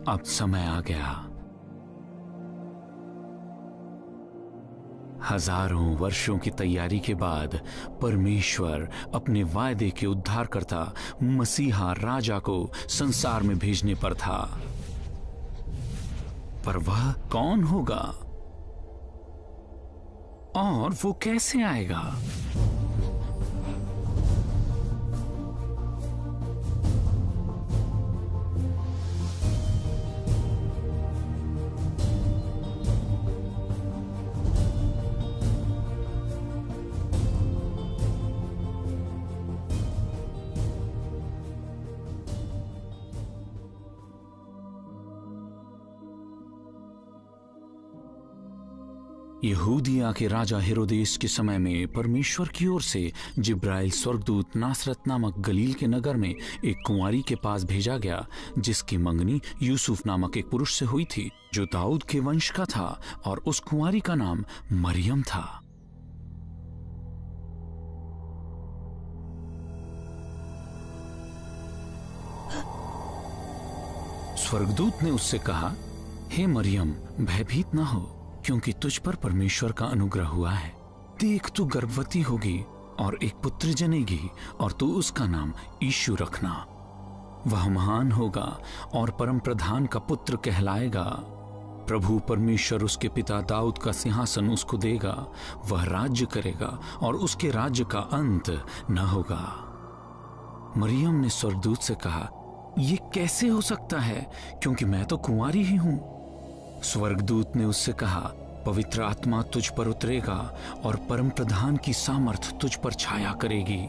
अब समय आ गया। हजारों वर्षों की तैयारी के बाद परमेश्वर अपने वायदे के उद्धारकर्ता मसीहा राजा को संसार में भेजने पर था। पर वह कौन होगा और वो कैसे आएगा? यहूदिया के राजा हेरोदेस के समय में परमेश्वर की ओर से जिब्राइल स्वर्गदूत नासरत नामक गलील के नगर में एक कुंवारी के पास भेजा गया, जिसकी मंगनी यूसुफ नामक एक पुरुष से हुई थी जो दाऊद के वंश का था, और उस कुंवारी का नाम मरियम था। स्वर्गदूत ने उससे कहा, हे मरियम, भयभीत न हो, क्योंकि तुझ पर परमेश्वर का अनुग्रह हुआ है। देख, तू गर्भवती होगी और एक पुत्र जनेगी, और तू उसका नाम यीशु रखना। वह महान होगा और परम प्रधान का पुत्र कहलाएगा। प्रभु परमेश्वर उसके पिता दाऊद का सिंहासन उसको देगा। वह राज्य करेगा और उसके राज्य का अंत न होगा। मरियम ने स्वर्गदूत से कहा, ये कैसे हो सकता है, क्योंकि मैं तो कुंवारी ही हूं। स्वर्गदूत ने उससे कहा, पवित्र आत्मा तुझ पर उतरेगा और परम प्रधान की सामर्थ तुझ पर छाया करेगी।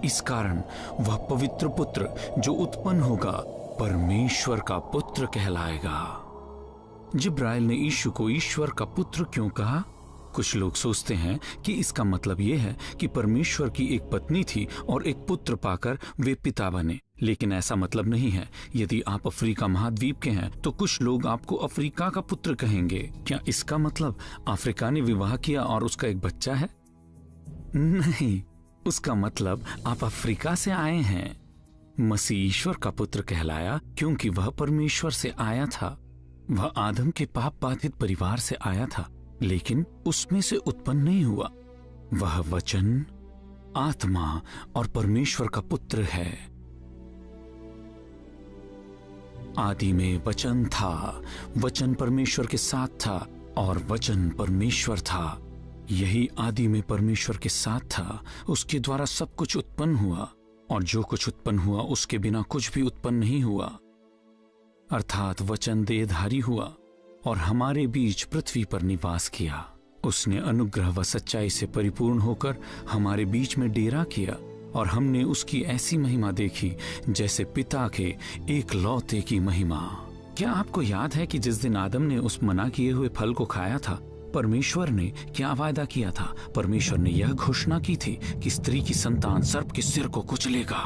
इस कारण वह पवित्र पुत्र जो उत्पन्न होगा परमेश्वर का पुत्र कहलाएगा। जिब्राइल ने यीशु को ईश्वर का पुत्र क्यों कहा? कुछ लोग सोचते हैं कि इसका मतलब यह है कि परमेश्वर की एक पत्नी थी और एक पुत्र पाकर वे पिता बने, लेकिन ऐसा मतलब नहीं है। यदि आप अफ्रीका महाद्वीप के हैं तो कुछ लोग आपको अफ्रीका का पुत्र कहेंगे। क्या इसका मतलब अफ्रीका ने विवाह किया और उसका एक बच्चा है? नहीं, उसका मतलब आप अफ्रीका से आए हैं। मसीह ईश्वर का पुत्र कहलाया क्योंकि वह परमेश्वर से आया था। वह आदम के पाप बाधित परिवार से आया था, लेकिन उसमें से उत्पन्न नहीं हुआ। वह वचन, आत्मा और परमेश्वर का पुत्र है। आदि में वचन था, वचन परमेश्वर के साथ था और वचन परमेश्वर था। यही आदि में परमेश्वर के साथ था। उसके द्वारा सब कुछ उत्पन्न हुआ, और जो कुछ उत्पन्न हुआ उसके बिना कुछ भी उत्पन्न नहीं हुआ। अर्थात वचन देहधारी हुआ और हमारे बीच पृथ्वी पर निवास किया। उसने अनुग्रह व सच्चाई से परिपूर्ण होकर हमारे बीच में डेरा किया, और हमने उसकी ऐसी महिमा देखी जैसे पिता के एकलौते की महिमा। क्या आपको याद है कि जिस दिन आदम ने उस मना किए हुए फल को खाया था, परमेश्वर ने क्या वायदा किया था? परमेश्वर ने यह घोषणा की थी कि स्त्री की संतान सर्प के सिर को कुचलेगा।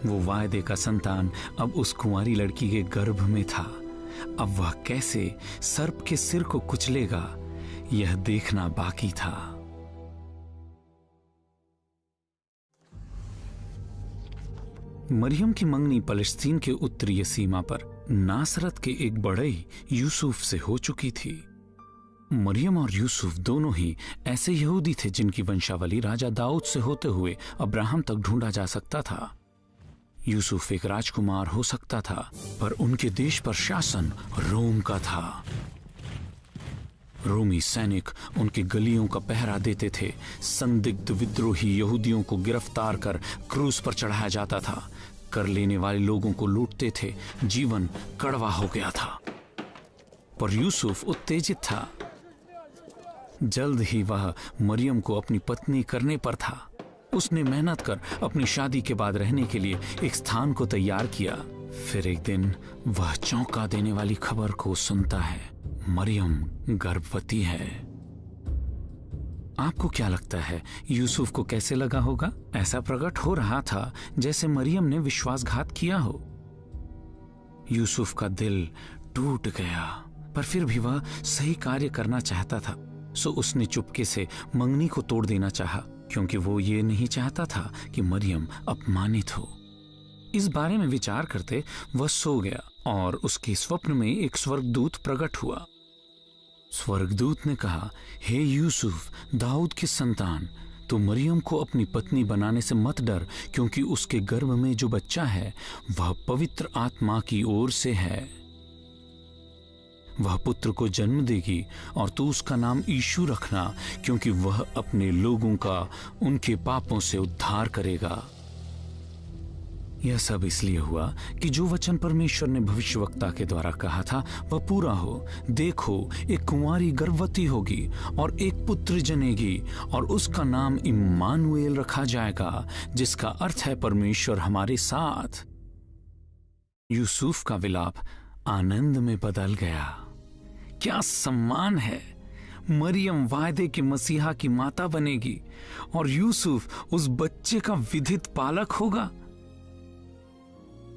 वो वायदे का संतान अब उस कुंवारी लड़की के गर्भ में था। अब वह कैसे सर्प के सिर को कुचलेगा, यह देखना बाकी था। मरियम की मंगनी फलस्तीन के उत्तरीय सीमा पर नासरत के एक बढ़ई यूसुफ से हो चुकी थी। मरियम और यूसुफ दोनों ही ऐसे यहूदी थे जिनकी वंशावली राजा दाऊद से होते हुए अब्राहम तक ढूंढा जा सकता था। यूसुफ एक राजकुमार हो सकता था, पर उनके देश पर शासन रोम का था। रोमी सैनिक उनके गलियों का पहरा देते थे। संदिग्ध विद्रोही यहूदियों को गिरफ्तार कर क्रूस पर चढ़ाया जाता था। कर लेने वाले लोगों को लूटते थे। जीवन कड़वा हो गया था। पर यूसुफ उत्तेजित था। जल्द ही वह मरियम को अपनी पत्नी करने पर था। उसने मेहनत कर अपनी शादी के बाद रहने के लिए एक स्थान को तैयार किया। फिर एक दिन वह चौंका देने वाली खबर को सुनता है, मरियम गर्भवती है। आपको क्या लगता है यूसुफ को कैसे लगा होगा? ऐसा प्रकट हो रहा था जैसे मरियम ने विश्वासघात किया हो। यूसुफ का दिल टूट गया, पर फिर भी वह सही कार्य करना चाहता था। सो उसने चुपके से मंगनी को तोड़ देना चाहा, क्योंकि वो ये नहीं चाहता था कि मरियम अपमानित हो। इस बारे में विचार करते वह सो गया और उसके स्वप्न में एक स्वर्गदूत प्रकट हुआ। स्वर्गदूत ने कहा, हे यूसुफ, दाऊद की संतान, तो मरियम को अपनी पत्नी बनाने से मत डर, क्योंकि उसके गर्भ में जो बच्चा है वह पवित्र आत्मा की ओर से है। वह पुत्र को जन्म देगी और तू उसका नाम यीशु रखना, क्योंकि वह अपने लोगों का उनके पापों से उद्धार करेगा। यह सब इसलिए हुआ कि जो वचन परमेश्वर ने भविष्यवक्ता के द्वारा कहा था वह पूरा हो। देखो, एक कुंवारी गर्भवती होगी और एक पुत्र जनेगी और उसका नाम इम्मानुएल रखा जाएगा, जिसका अर्थ है परमेश्वर हमारे साथ। यूसुफ का विलाप आनंद में बदल गया। क्या सम्मान है! मरियम वायदे के मसीहा की माता बनेगी और यूसुफ उस बच्चे का विधित पालक होगा।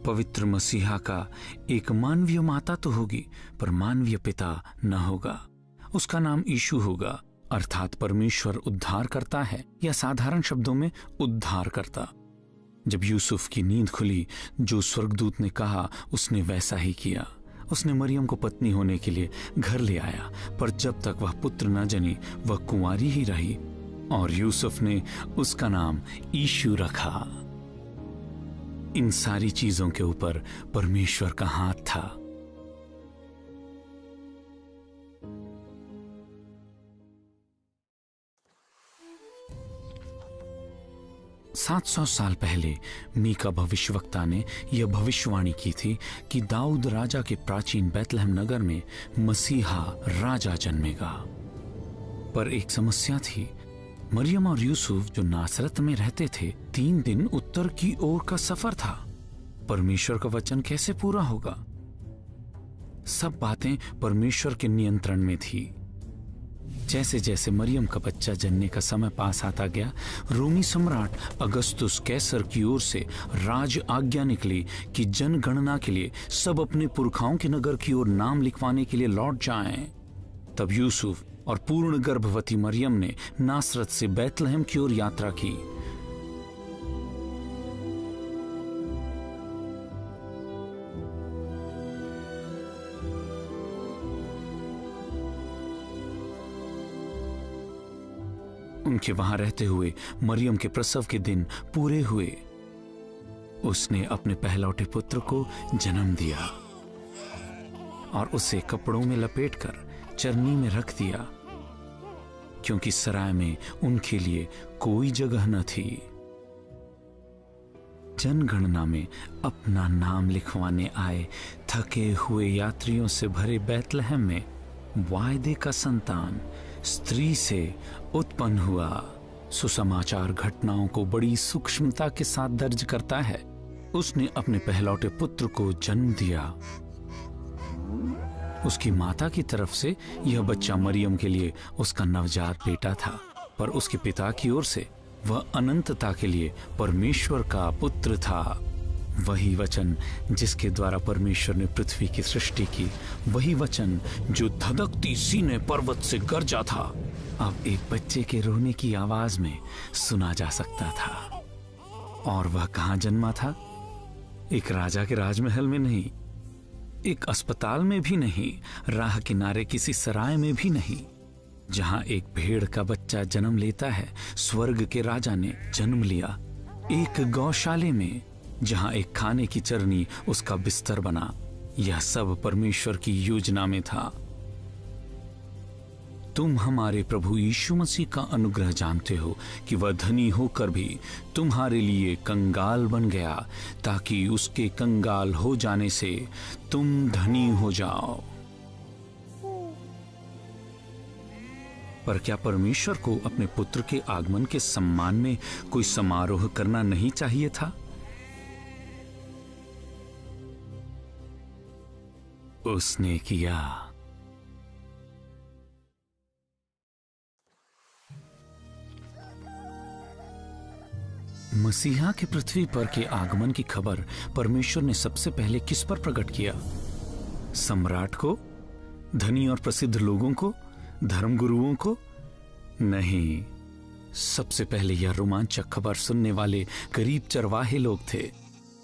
पवित्र मसीहा का एक मानवीय माता तो होगी, पर मानवीय पिता न होगा। उसका नाम यीशु होगा, अर्थात परमेश्वर उद्धार करता है, या साधारण शब्दों में उद्धार करता। जब यूसुफ की नींद खुली, जो स्वर्गदूत ने कहा उसने वैसा ही किया। उसने मरियम को पत्नी होने के लिए घर ले आया, पर जब तक वह पुत्र न जनी वह कुंवारी ही रही और यूसुफ ने उसका नाम यीशु रखा। इन सारी चीजों के ऊपर परमेश्वर का हाथ था। सात 700 साल पहले मीका भविष्यवक्ता ने यह भविष्यवाणी की थी कि दाऊद राजा के प्राचीन बैतलहम नगर में मसीहा राजा जन्मेगा। पर एक समस्या थी। मरियम और यूसुफ जो नासरत में रहते थे, 3 दिन उत्तर की ओर का सफर था। परमेश्वर का वचन कैसे पूरा होगा? सब बातें परमेश्वर के नियंत्रण में थी। जैसे जैसे मरियम का बच्चा जनने का समय पास आता गया, रोमी सम्राट अगस्तुस कैसर की ओर से राज आज्ञा निकली कि जनगणना के लिए सब अपने पुरखाओं के नगर की ओर नाम लिखवाने के लिए लौट जाएं। तब यूसुफ और पूर्ण गर्भवती मरियम ने नासरत से बैतलहम की ओर यात्रा की। उनके वहां रहते हुए मरियम के प्रसव के दिन पूरे हुए। उसने अपने पहलौठे पुत्र को जन्म दिया और उसे कपड़ों में लपेटकर चरनी में रख दिया, क्योंकि सराय में उनके लिए कोई जगह न थी। जनगणना में अपना नाम लिखवाने आए थके हुए यात्रियों से भरे बैतलहम में वायदे का संतान स्त्री से उत्पन्न हुआ। सुसमाचार घटनाओं को बड़ी सूक्ष्मता के साथ दर्ज करता है। उसने अपने पहलौठे पुत्र को जन्म दिया। उसकी माता की तरफ से यह बच्चा मरियम के लिए उसका नवजात बेटा था, पर उसके पिता की ओर से वह अनंतता के लिए परमेश्वर का पुत्र था। वही वचन जिसके द्वारा परमेश्वर ने पृथ्वी की सृष्टि की, वही वचन जो धधकती सीने पर्वत से गरजा था, अब एक बच्चे के रोने की आवाज में सुना जा सकता था। और वह कहां जन्मा था? एक राजा के राजमहल में नहीं, एक अस्पताल में भी नहीं, राह किनारे किसी सराय में भी नहीं। जहां एक भेड़ का बच्चा जन्म लेता है, स्वर्ग के राजा ने जन्म लिया। एक गौशाले में, जहां एक खाने की चरनी उसका बिस्तर बना। यह सब परमेश्वर की योजना में था। तुम हमारे प्रभु यीशु मसीह का अनुग्रह जानते हो कि वह धनी होकर भी तुम्हारे लिए कंगाल बन गया, ताकि उसके कंगाल हो जाने से तुम धनी हो जाओ। पर क्या परमेश्वर को अपने पुत्र के आगमन के सम्मान में कोई समारोह करना नहीं चाहिए था? उसने किया। मसीहा के पृथ्वी पर के आगमन की खबर परमेश्वर ने सबसे पहले किस पर प्रकट किया? सम्राट को? धनी और प्रसिद्ध लोगों को? धर्मगुरुओं को? नहीं, सबसे पहले यह रोमांचक खबर सुनने वाले गरीब चरवाहे लोग थे।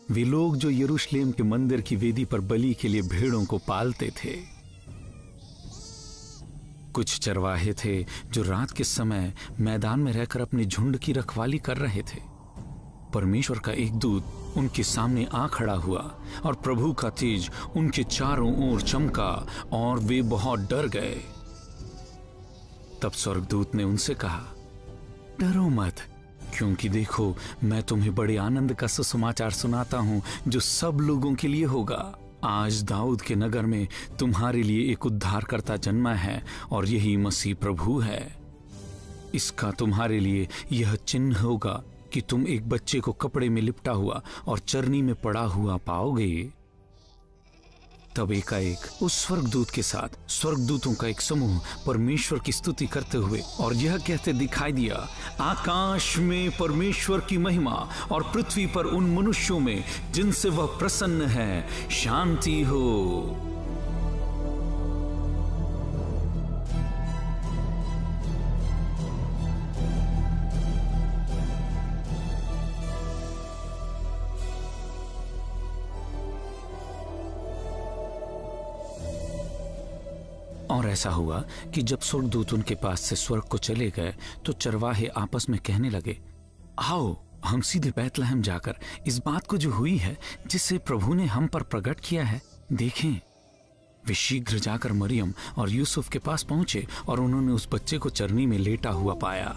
वे लोग जो यरूशलेम के मंदिर की वेदी पर बलि के लिए भेड़ों को पालते थे। कुछ चरवाहे थे जो रात के समय मैदान में रहकर अपने झुंड की रखवाली कर रहे थे। परमेश्वर का एक दूत उनके सामने आ खड़ा हुआ और प्रभु का तेज उनके चारों ओर चमका और वे बहुत डर गए। तब स्वर्गदूत ने उनसे कहा, डरो मत, क्योंकि देखो मैं तुम्हें बड़े आनंद का सुसमाचार सुनाता हूं जो सब लोगों के लिए होगा। आज दाऊद के नगर में तुम्हारे लिए एक उद्धारकर्ता जन्मा है और यही मसीह प्रभु है। इसका तुम्हारे लिए यह चिन्ह होगा कि तुम एक बच्चे को कपड़े में लिपटा हुआ और चरनी में पड़ा हुआ पाओगे। तब एकाएक उस स्वर्गदूत के साथ स्वर्गदूतों का एक समूह परमेश्वर की स्तुति करते हुए और यह कहते दिखाई दिया, आकाश में परमेश्वर की महिमा और पृथ्वी पर उन मनुष्यों में जिनसे वह प्रसन्न है शांति हो। और ऐसा हुआ कि जब स्वर्गदूत उनके पास से स्वर्ग को चले गए तो चरवाहे आपस में कहने लगे, आओ हम सीधे बैतलहम जाकर इस बात को जो हुई है जिसे प्रभु ने हम पर प्रकट किया है देखें। वे शीघ्र जाकर मरियम और यूसुफ के पास पहुंचे और उन्होंने उस बच्चे को चरनी में लेटा हुआ पाया।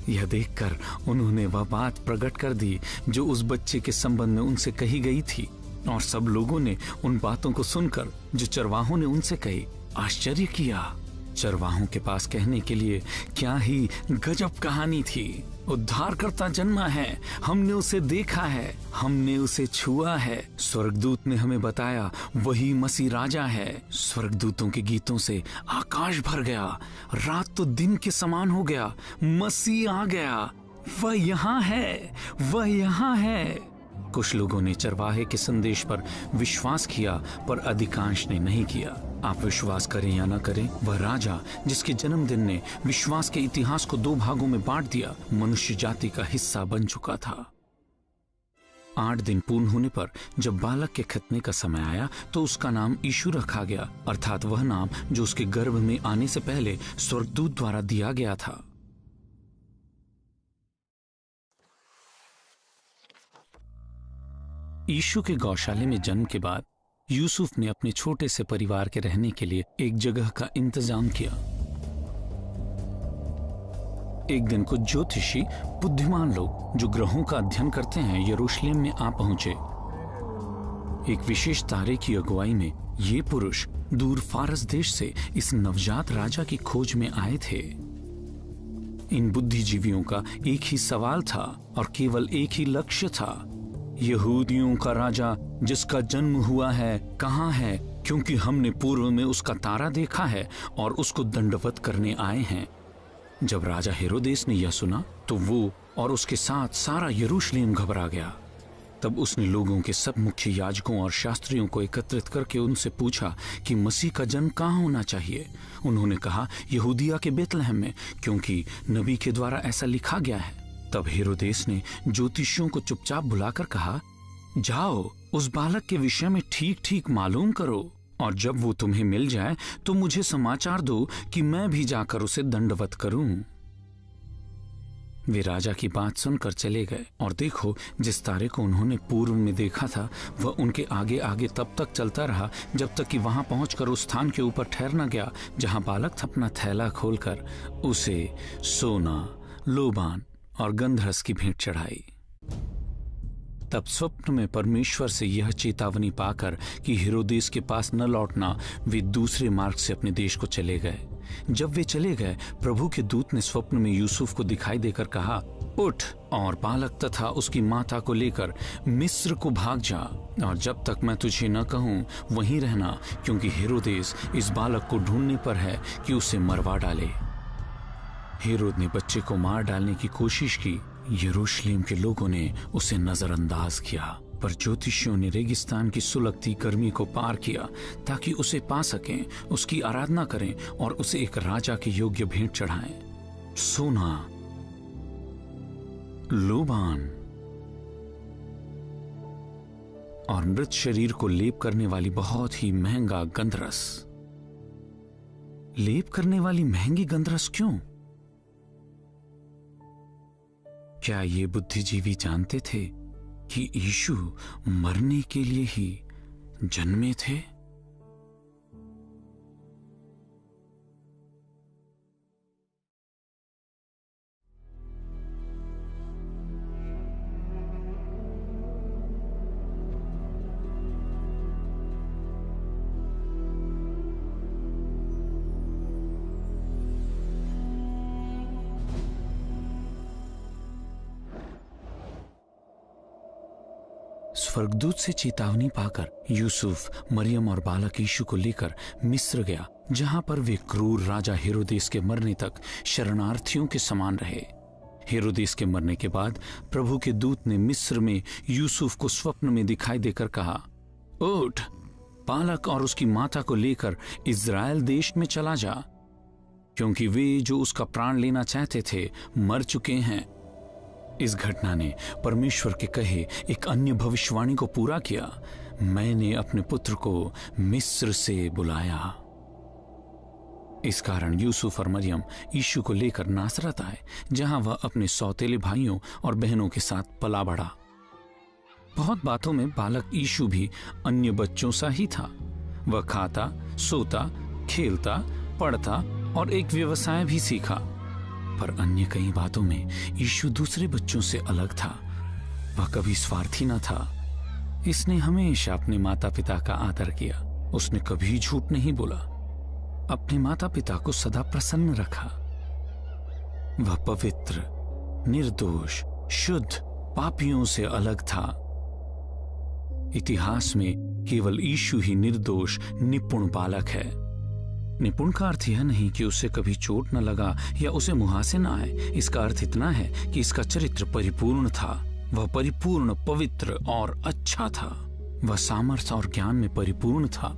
यह देखकर उन्होंने वह बात प्रकट कर दी जो उस बच्चे के संबंध में उनसे कही गई थी, और सब लोगों ने उन बातों को सुनकर जो चरवाहों ने उनसे कही आश्चर्य किया। चरवाहों के पास कहने के लिए क्या ही गजब कहानी थी। उद्धारकर्ता जन्मा है, हमने उसे देखा है, हमने उसे छुआ है, स्वर्गदूत ने हमें बताया वही मसीह राजा है। स्वर्गदूतों के गीतों से आकाश भर गया, रात तो दिन के समान हो गया, मसीह आ गया, वह यहाँ है, वह यहाँ है। कुछ लोगों ने चरवाहे के संदेश पर विश्वास किया पर अधिकांश ने नहीं किया। आप विश्वास करें या न करें, वह राजा जिसके जन्मदिन ने विश्वास के इतिहास को 2 भागों में बांट दिया, मनुष्य जाति का हिस्सा बन चुका था। 8 दिन पूर्ण होने पर जब बालक के खतने का समय आया तो उसका नाम यीशु रखा गया, अर्थात वह नाम जो उसके गर्भ में आने से पहले स्वर्गदूत द्वारा दिया गया था। यीशु के गौशाले में जन्म के बाद यूसुफ ने अपने छोटे से परिवार के रहने के लिए एक जगह का इंतजाम किया। एक दिन कुछ ज्योतिषी बुद्धिमान लोग जो ग्रहों का अध्ययन करते हैं यरूशलेम में आ पहुंचे। एक विशेष तारे की अगुवाई में ये पुरुष दूर फारस देश से इस नवजात राजा की खोज में आए थे। इन बुद्धिजीवियों का एक ही सवाल था और केवल एक ही लक्ष्य था, यहूदियों का राजा जिसका जन्म हुआ है कहाँ है, क्योंकि हमने पूर्व में उसका तारा देखा है और उसको दंडवत करने आए हैं। जब राजा हेरोदेस ने यह सुना तो वो और उसके साथ सारा यरूशलेम घबरा गया। तब उसने लोगों के सब मुख्य याजकों और शास्त्रियों को एकत्रित करके उनसे पूछा कि मसीह का जन्म कहाँ होना चाहिए। उन्होंने कहा, यहूदिया के बैतलहम में, क्योंकि नबी के द्वारा ऐसा लिखा गया है। तब हेरोदेस ने ज्योतिषियों को चुपचाप बुलाकर कहा, जाओ उस बालक के विषय में ठीक ठीक मालूम करो और जब वो तुम्हें मिल जाए तो मुझे समाचार दो कि मैं भी जाकर उसे दंडवत करूं। वे राजा की बात सुनकर चले गए और देखो, जिस तारे को उन्होंने पूर्व में देखा था वह उनके आगे आगे तब तक चलता रहा जब तक कि वहां पहुंचकर उस स्थान के ऊपर ठहर न गया जहां बालक अपना थैला खोलकर उसे सोना, लोबान और गंधरस की भेंट चढ़ाई। तब स्वप्न में परमेश्वर से यह चेतावनी पाकर कि हेरोदेस के पास न लौटना, वे दूसरे मार्ग से अपने देश को चले गए। जब वे चले गए, प्रभु के दूत ने स्वप्न में यूसुफ को दिखाई देकर कहा, उठ और बालक तथा उसकी माता को लेकर मिस्र को भाग जा, और जब तक मैं तुझे न कहूं वहीं रहना, क्योंकि हेरोदेस इस बालक को ढूंढने पर है कि उसे मरवा डाले। हेरोद ने बच्चे को मार डालने की कोशिश की। यरूशलेम के लोगों ने उसे नजरअंदाज किया, पर ज्योतिषियों ने रेगिस्तान की सुलगती गर्मी को पार किया ताकि उसे पा सकें, उसकी आराधना करें और उसे एक राजा के योग्य भेंट चढ़ाएं। सोना, लोबान और मृत शरीर को लेप करने वाली बहुत ही महंगा गंधरस। लेप करने वाली महंगी गंधरस क्यों? क्या ये बुद्धिजीवी जानते थे कि यीशु मरने के लिए ही जन्मे थे? स्वर्गदूत से चेतावनी पाकर यूसुफ मरियम और बालक यीशु को लेकर मिस्र गया, जहां पर वे क्रूर राजा हेरोदेस के मरने तक शरणार्थियों के समान रहे। हेरोदेस के मरने के बाद प्रभु के दूत ने मिस्र में यूसुफ को स्वप्न में दिखाई देकर कहा, उठ, बालक और उसकी माता को लेकर इज़राइल देश में चला जा, क्योंकि वे जो उसका प्राण लेना चाहते थे मर चुके हैं। इस घटना ने परमेश्वर के कहे एक अन्य भविष्यवाणी को पूरा किया, मैंने अपने पुत्र को मिस्र से बुलाया। इस कारण यूसुफ और मरियम यीशु को लेकर नासरत आए, जहां वह अपने सौतेले भाइयों और बहनों के साथ पला बढ़ा। बहुत बातों में बालक यीशु भी अन्य बच्चों सा ही था। वह खाता, सोता, खेलता, पढ़ता और एक व्यवसाय भी सीखा। पर अन्य कई बातों में यीशु दूसरे बच्चों से अलग था। वह कभी स्वार्थी न था। इसने हमेशा अपने माता पिता का आदर किया। उसने कभी झूठ नहीं बोला। अपने माता पिता को सदा प्रसन्न रखा। वह पवित्र, निर्दोष, शुद्ध, पापियों से अलग था। इतिहास में केवल यीशु ही निर्दोष, निपुण बालक है। निपुण का अर्थ यह नहीं कि उसे कभी चोट न लगा या उसे मुहासे न आए। इसका अर्थ इतना है कि इसका चरित्र परिपूर्ण था। वह परिपूर्ण, पवित्र और अच्छा था। वह सामर्थ्य और ज्ञान में परिपूर्ण था।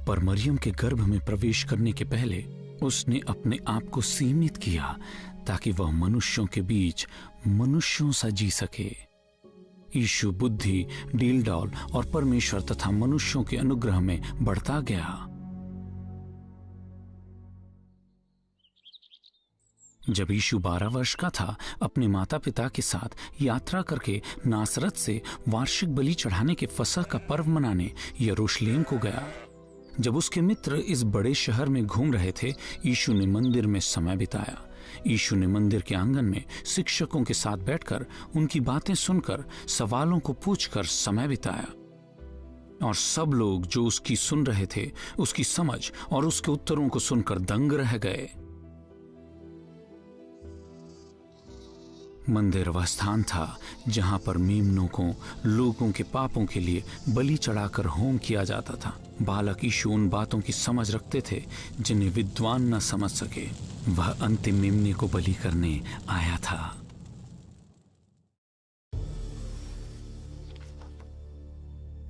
पर मरियम के गर्भ में प्रवेश करने के पहले उसने अपने आप को सीमित किया, ताकि वह मनुष्यों के बीच मनुष्यों सा जी सके। यीशु बुद्धि, डील-डॉल और परमेश्वर तथा मनुष्यों के अनुग्रह में बढ़ता गया। जब यीशु 12 वर्ष का था, अपने माता पिता के साथ यात्रा करके नासरत से वार्षिक बलि चढ़ाने के फसह का पर्व मनाने यरूशलेम को गया। जब उसके मित्र इस बड़े शहर में घूम रहे थे, यीशु ने मंदिर में समय बिताया। यीशु ने मंदिर के आंगन में शिक्षकों के साथ बैठकर उनकी बातें सुनकर, सवालों को पूछकर समय बिताया। और सब लोग जो उसकी सुन रहे थे, उसकी समझ और उसके उत्तरों को सुनकर दंग रह गए। मंदिर वह स्थान था जहां पर मेमनों को लोगों के पापों के लिए बलि चढ़ाकर होम किया जाता था। बालक यीशु उन बातों की समझ रखते थे जिन्हें विद्वान न समझ सके। वह अंतिम मेमने को बलि करने आया था।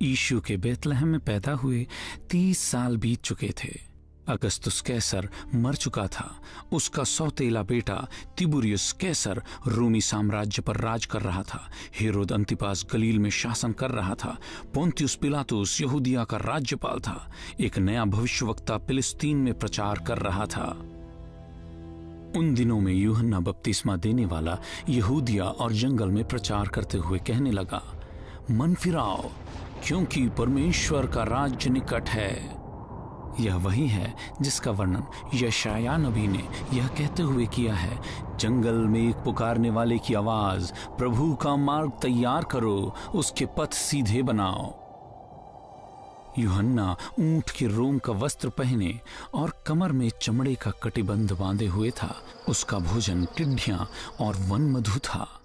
यीशु के बेतलहम में पैदा हुए 30 साल बीत चुके थे। अगस्तुस कैसर मर चुका था। उसका सौतेला बेटा तिबुरियुस कैसर रोमी साम्राज्य पर राज कर रहा था। हेरोद अंतिपास गलील में शासन कर रहा था। पोंतियुस पिलातुस यहूदिया का राज्यपाल था। एक नया भविष्यवक्ता फिलिस्तीन में प्रचार कर रहा था। उन दिनों में यूहन्ना बपतिस्मा देने वाला यहूदिया और जंगल में प्रचार करते हुए कहने लगा, मन फिराओ, क्योंकि परमेश्वर का राज्य निकट है। यह वही है जिसका वर्णन यशायाह नबी ने यह कहते हुए किया है, जंगल में एक पुकारने वाले की आवाज, प्रभु का मार्ग तैयार करो, उसके पथ सीधे बनाओ। यूहन्ना ऊंट के रोम का वस्त्र पहने और कमर में चमड़े का कटिबंध बांधे हुए था। उसका भोजन टिड्डियां और वन मधु था।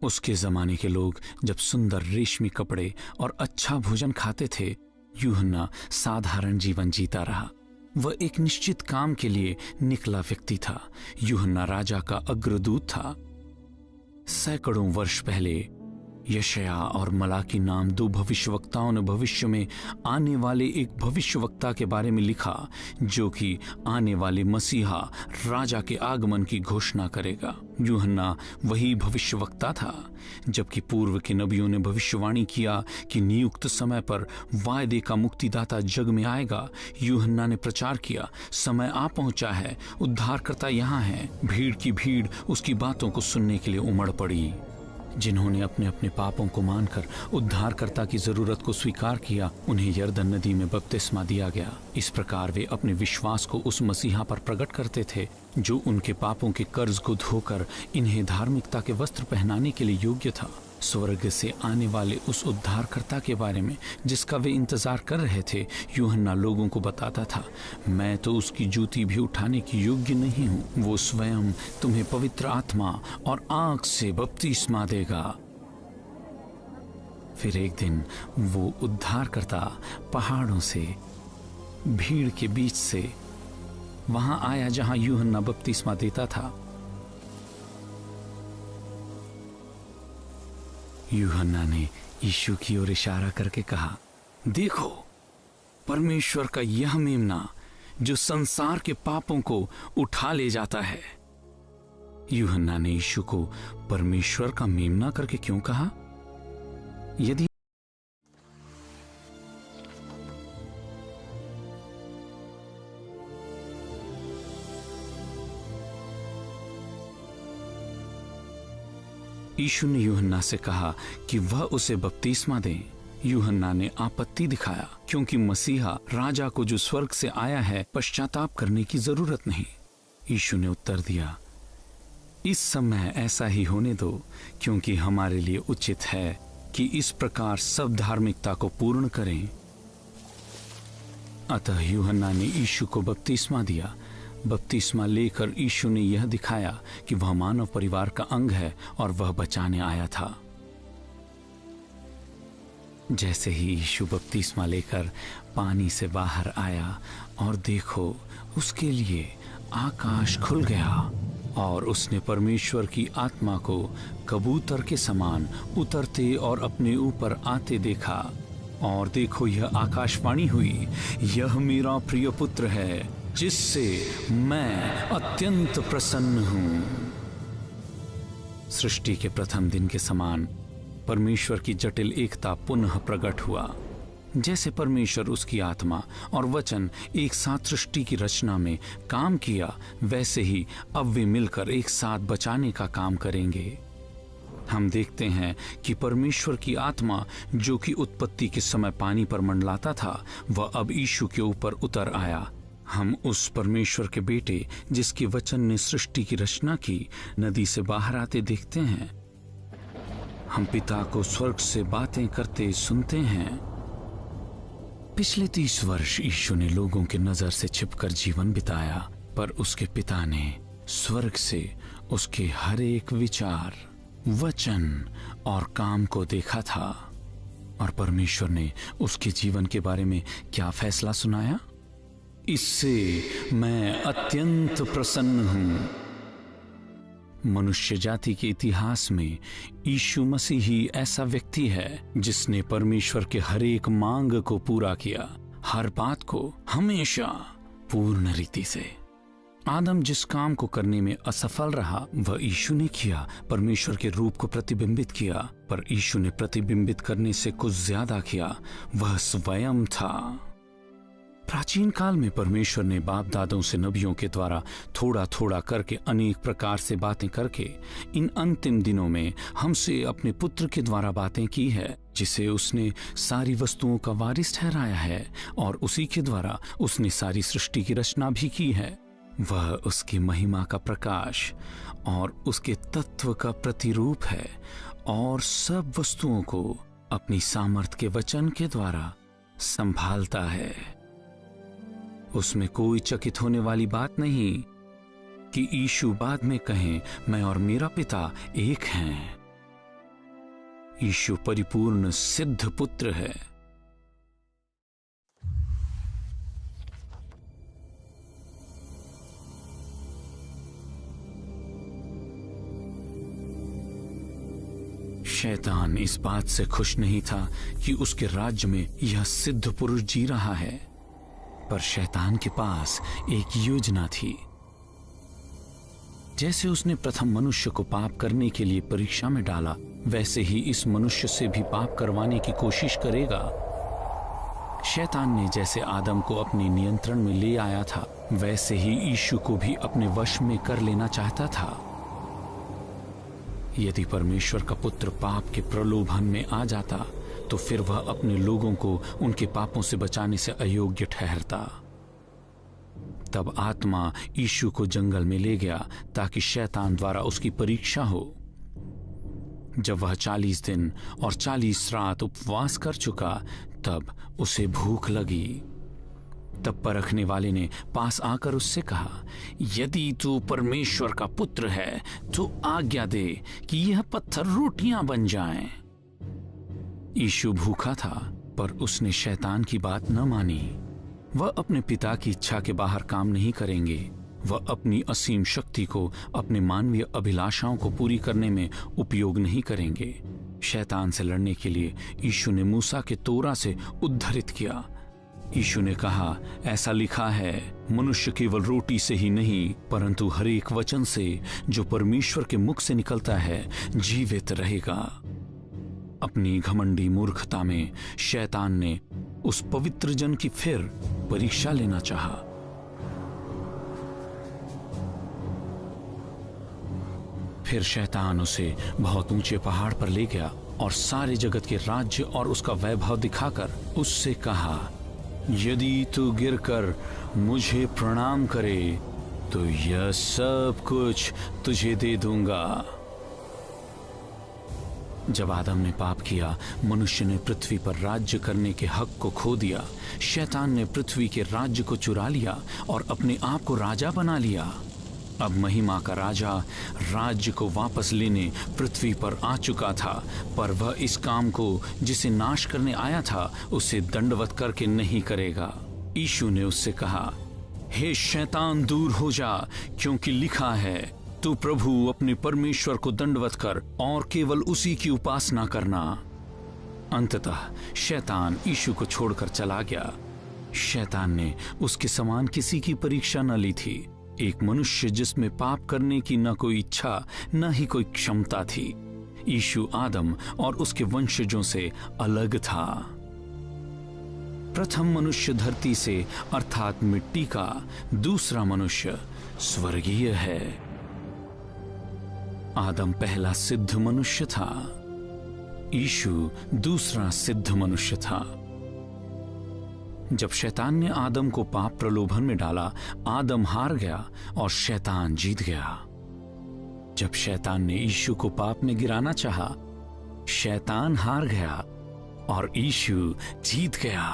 उसके जमाने के लोग जब सुंदर रेशमी कपड़े और अच्छा भोजन खाते थे, यूहन्ना साधारण जीवन जीता रहा। वह एक निश्चित काम के लिए निकला व्यक्ति था। यूहन्ना राजा का अग्रदूत था। सैकड़ों वर्ष पहले यशाया और मलाकी नाम दो भविष्यवक्ताओं ने भविष्य में आने वाले एक भविष्यवक्ता के बारे में लिखा, जो कि आने वाले मसीहा राजा के आगमन की घोषणा करेगा। यूहन्ना वही भविष्यवक्ता था। जबकि पूर्व के नबियों ने भविष्यवाणी किया कि नियुक्त समय पर वायदे का मुक्तिदाता जग में आएगा, यूहन्ना ने प्रचार किया, समय आ पहुंचा है, उद्धारकर्ता यहाँ है। भीड़ की भीड़ उसकी बातों को सुनने के लिए उमड़ पड़ी। जिन्होंने अपने अपने पापों को मानकर उद्धारकर्ता की जरूरत को स्वीकार किया, उन्हें यरदन नदी में बपतिस्मा दिया गया। इस प्रकार वे अपने विश्वास को उस मसीहा पर प्रकट करते थे, जो उनके पापों के कर्ज को धोकर इन्हें धार्मिकता के वस्त्र पहनाने के लिए योग्य था। स्वर्ग से आने वाले उस उद्धारकर्ता के बारे में जिसका वे इंतजार कर रहे थे, यूहन्ना लोगों को बताता था, मैं तो उसकी जूती भी उठाने की योग्य नहीं हूँ। वो स्वयं तुम्हें पवित्र आत्मा और आग से बपतिस्मा देगा। फिर एक दिन वो उद्धारकर्ता पहाड़ों से, भीड़ के बीच से वहां आया जहां यूहन्ना बपतिस्मा देता था। यूहन्ना ने यीशु की ओर इशारा करके कहा, देखो, परमेश्वर का यह मेमना जो संसार के पापों को उठा ले जाता है। यूहन्ना ने यीशु को परमेश्वर का मेमना करके क्यों कहा? यदि यीशु ने यूहन्ना से कहा कि वह उसे बपतिस्मा दे। यूहन्ना ने आपत्ति दिखाया, क्योंकि मसीहा राजा को जो स्वर्ग से आया है, पश्चाताप करने की जरूरत नहीं। यीशु ने उत्तर दिया, इस समय ऐसा ही होने दो, क्योंकि हमारे लिए उचित है कि इस प्रकार सब धार्मिकता को पूर्ण करें। अतः यूहन्ना ने यीशु को बपतिस्मा दिया। बपतिस्मा लेकर यीशु ने यह दिखाया कि वह मानव परिवार का अंग है और वह बचाने आया था। जैसे ही यीशु बपतिस्मा लेकर पानी से बाहर आया, और देखो, उसके लिए आकाश खुल गया और उसने परमेश्वर की आत्मा को कबूतर के समान उतरते और अपने ऊपर आते देखा। और देखो, यह आकाशवाणी हुई, यह मेरा प्रिय पुत्र है, जिससे मैं अत्यंत प्रसन्न हूं। सृष्टि के प्रथम दिन के समान परमेश्वर की जटिल एकता पुनः प्रकट हुआ। जैसे परमेश्वर, उसकी आत्मा और वचन एक साथ सृष्टि की रचना में काम किया, वैसे ही अब वे मिलकर एक साथ बचाने का काम करेंगे। हम देखते हैं कि परमेश्वर की आत्मा, जो कि उत्पत्ति के समय पानी पर मंडलाता था, वह अब यीशु के ऊपर उतर आया। हम उस परमेश्वर के बेटे, जिसके वचन ने सृष्टि की रचना की, नदी से बाहर आते देखते हैं। हम पिता को स्वर्ग से बातें करते सुनते हैं। पिछले 30 वर्ष यीशु ने लोगों की नजर से छिपकर जीवन बिताया, पर उसके पिता ने स्वर्ग से उसके हर एक विचार, वचन और काम को देखा था। और परमेश्वर ने उसके जीवन के बारे में क्या फैसला सुनाया? इससे मैं अत्यंत प्रसन्न हूं। मनुष्य जाति के इतिहास में यीशु मसीह ही ऐसा व्यक्ति है जिसने परमेश्वर के हर एक मांग को पूरा किया, हर बात को हमेशा पूर्ण रीति से। आदम जिस काम को करने में असफल रहा, वह यीशु ने किया, परमेश्वर के रूप को प्रतिबिंबित किया। पर यीशु ने प्रतिबिंबित करने से कुछ ज्यादा किया, वह स्वयं था। प्राचीन काल में परमेश्वर ने बाप दादों से नबियों के द्वारा थोड़ा थोड़ा करके अनेक प्रकार से बातें करके इन अंतिम दिनों में हमसे अपने पुत्र के द्वारा बातें की है, जिसे उसने सारी वस्तुओं का वारिस ठहराया है, और उसी के द्वारा उसने सारी सृष्टि की रचना भी की है। वह उसकी महिमा का प्रकाश और उसके तत्व का प्रतिरूप है, और सब वस्तुओं को अपनी सामर्थ के वचन के द्वारा संभालता है। उसमें कोई चकित होने वाली बात नहीं कि यीशु बाद में कहें, मैं और मेरा पिता एक हैं। यीशु परिपूर्ण सिद्ध पुत्र है। शैतान इस बात से खुश नहीं था कि उसके राज्य में यह सिद्ध पुरुष जी रहा है, पर शैतान के पास एक योजना थी। जैसे उसने प्रथम मनुष्य को पाप करने के लिए परीक्षा में डाला, वैसे ही इस मनुष्य से भी पाप करवाने की कोशिश करेगा। शैतान ने जैसे आदम को अपने नियंत्रण में ले आया था, वैसे ही यीशु को भी अपने वश में कर लेना चाहता था। यदि परमेश्वर का पुत्र पाप के प्रलोभन में आ जाता, तो फिर वह अपने लोगों को उनके पापों से बचाने से अयोग्य ठहरता। तब आत्मा यीशु को जंगल में ले गया ताकि शैतान द्वारा उसकी परीक्षा हो। जब वह 40 दिन और 40 रात उपवास कर चुका, तब उसे भूख लगी। तब परखने वाले ने पास आकर उससे कहा, यदि तू परमेश्वर का पुत्र है तो आज्ञा दे कि यह पत्थर रोटियां बन जाएं। यीशु भूखा था, पर उसने शैतान की बात न मानी। वह अपने पिता की इच्छा के बाहर काम नहीं करेंगे। वह अपनी असीम शक्ति को अपने मानवीय अभिलाषाओं को पूरी करने में उपयोग नहीं करेंगे। शैतान से लड़ने के लिए यीशु ने मूसा के तोरा से उद्धृत किया। यीशु ने कहा, ऐसा लिखा है, मनुष्य केवल रोटी से ही नहीं परंतु हर एक वचन से जो परमेश्वर के मुख से निकलता है जीवित रहेगा। अपनी घमंडी मूर्खता में शैतान ने उस पवित्र जन की फिर परीक्षा लेना चाहा। फिर शैतान उसे बहुत ऊंचे पहाड़ पर ले गया और सारे जगत के राज्य और उसका वैभव दिखाकर उससे कहा, यदि तू गिरकर मुझे प्रणाम करे तो यह सब कुछ तुझे दे दूंगा। जब आदम ने पाप किया, मनुष्य ने पृथ्वी पर राज्य करने के हक को खो दिया। शैतान ने पृथ्वी के राज्य को चुरा लिया और अपने आप को राजा बना लिया। अब महिमा का राजा राज्य को वापस लेने पृथ्वी पर आ चुका था, पर वह इस काम को जिसे नाश करने आया था उसे दंडवत करके नहीं करेगा। यीशु ने उससे कहा, हे शैतान, दूर हो जा, क्योंकि लिखा है, तू प्रभु अपने परमेश्वर को दंडवत कर और केवल उसी की उपासना करना। अंततः शैतान यीशु को छोड़कर चला गया। शैतान ने उसके समान किसी की परीक्षा न ली थी। एक मनुष्य जिसमें पाप करने की न कोई इच्छा न ही कोई क्षमता थी। यीशु आदम और उसके वंशजों से अलग था। प्रथम मनुष्य धरती से अर्थात मिट्टी का, दूसरा मनुष्य स्वर्गीय है। आदम पहला सिद्ध मनुष्य था, यीशु दूसरा सिद्ध मनुष्य था। जब शैतान ने आदम को पाप प्रलोभन में डाला, आदम हार गया और शैतान जीत गया। जब शैतान ने यीशु को पाप में गिराना चाहा, शैतान हार गया और यीशु जीत गया।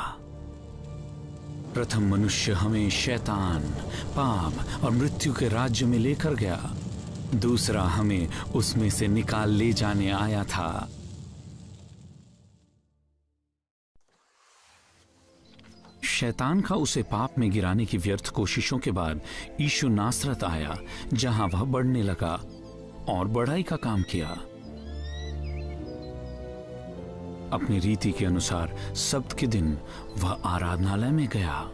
प्रथम मनुष्य हमें शैतान, पाप और मृत्यु के राज्य में लेकर गया। दूसरा हमें उसमें से निकाल ले जाने आया था। शैतान का उसे पाप में गिराने की व्यर्थ कोशिशों के बाद यीशु नासरत आया, जहां वह बढ़ने लगा और बढ़ाई का काम किया। अपनी रीति के अनुसार सब्त के दिन वह आराधनालय में गया।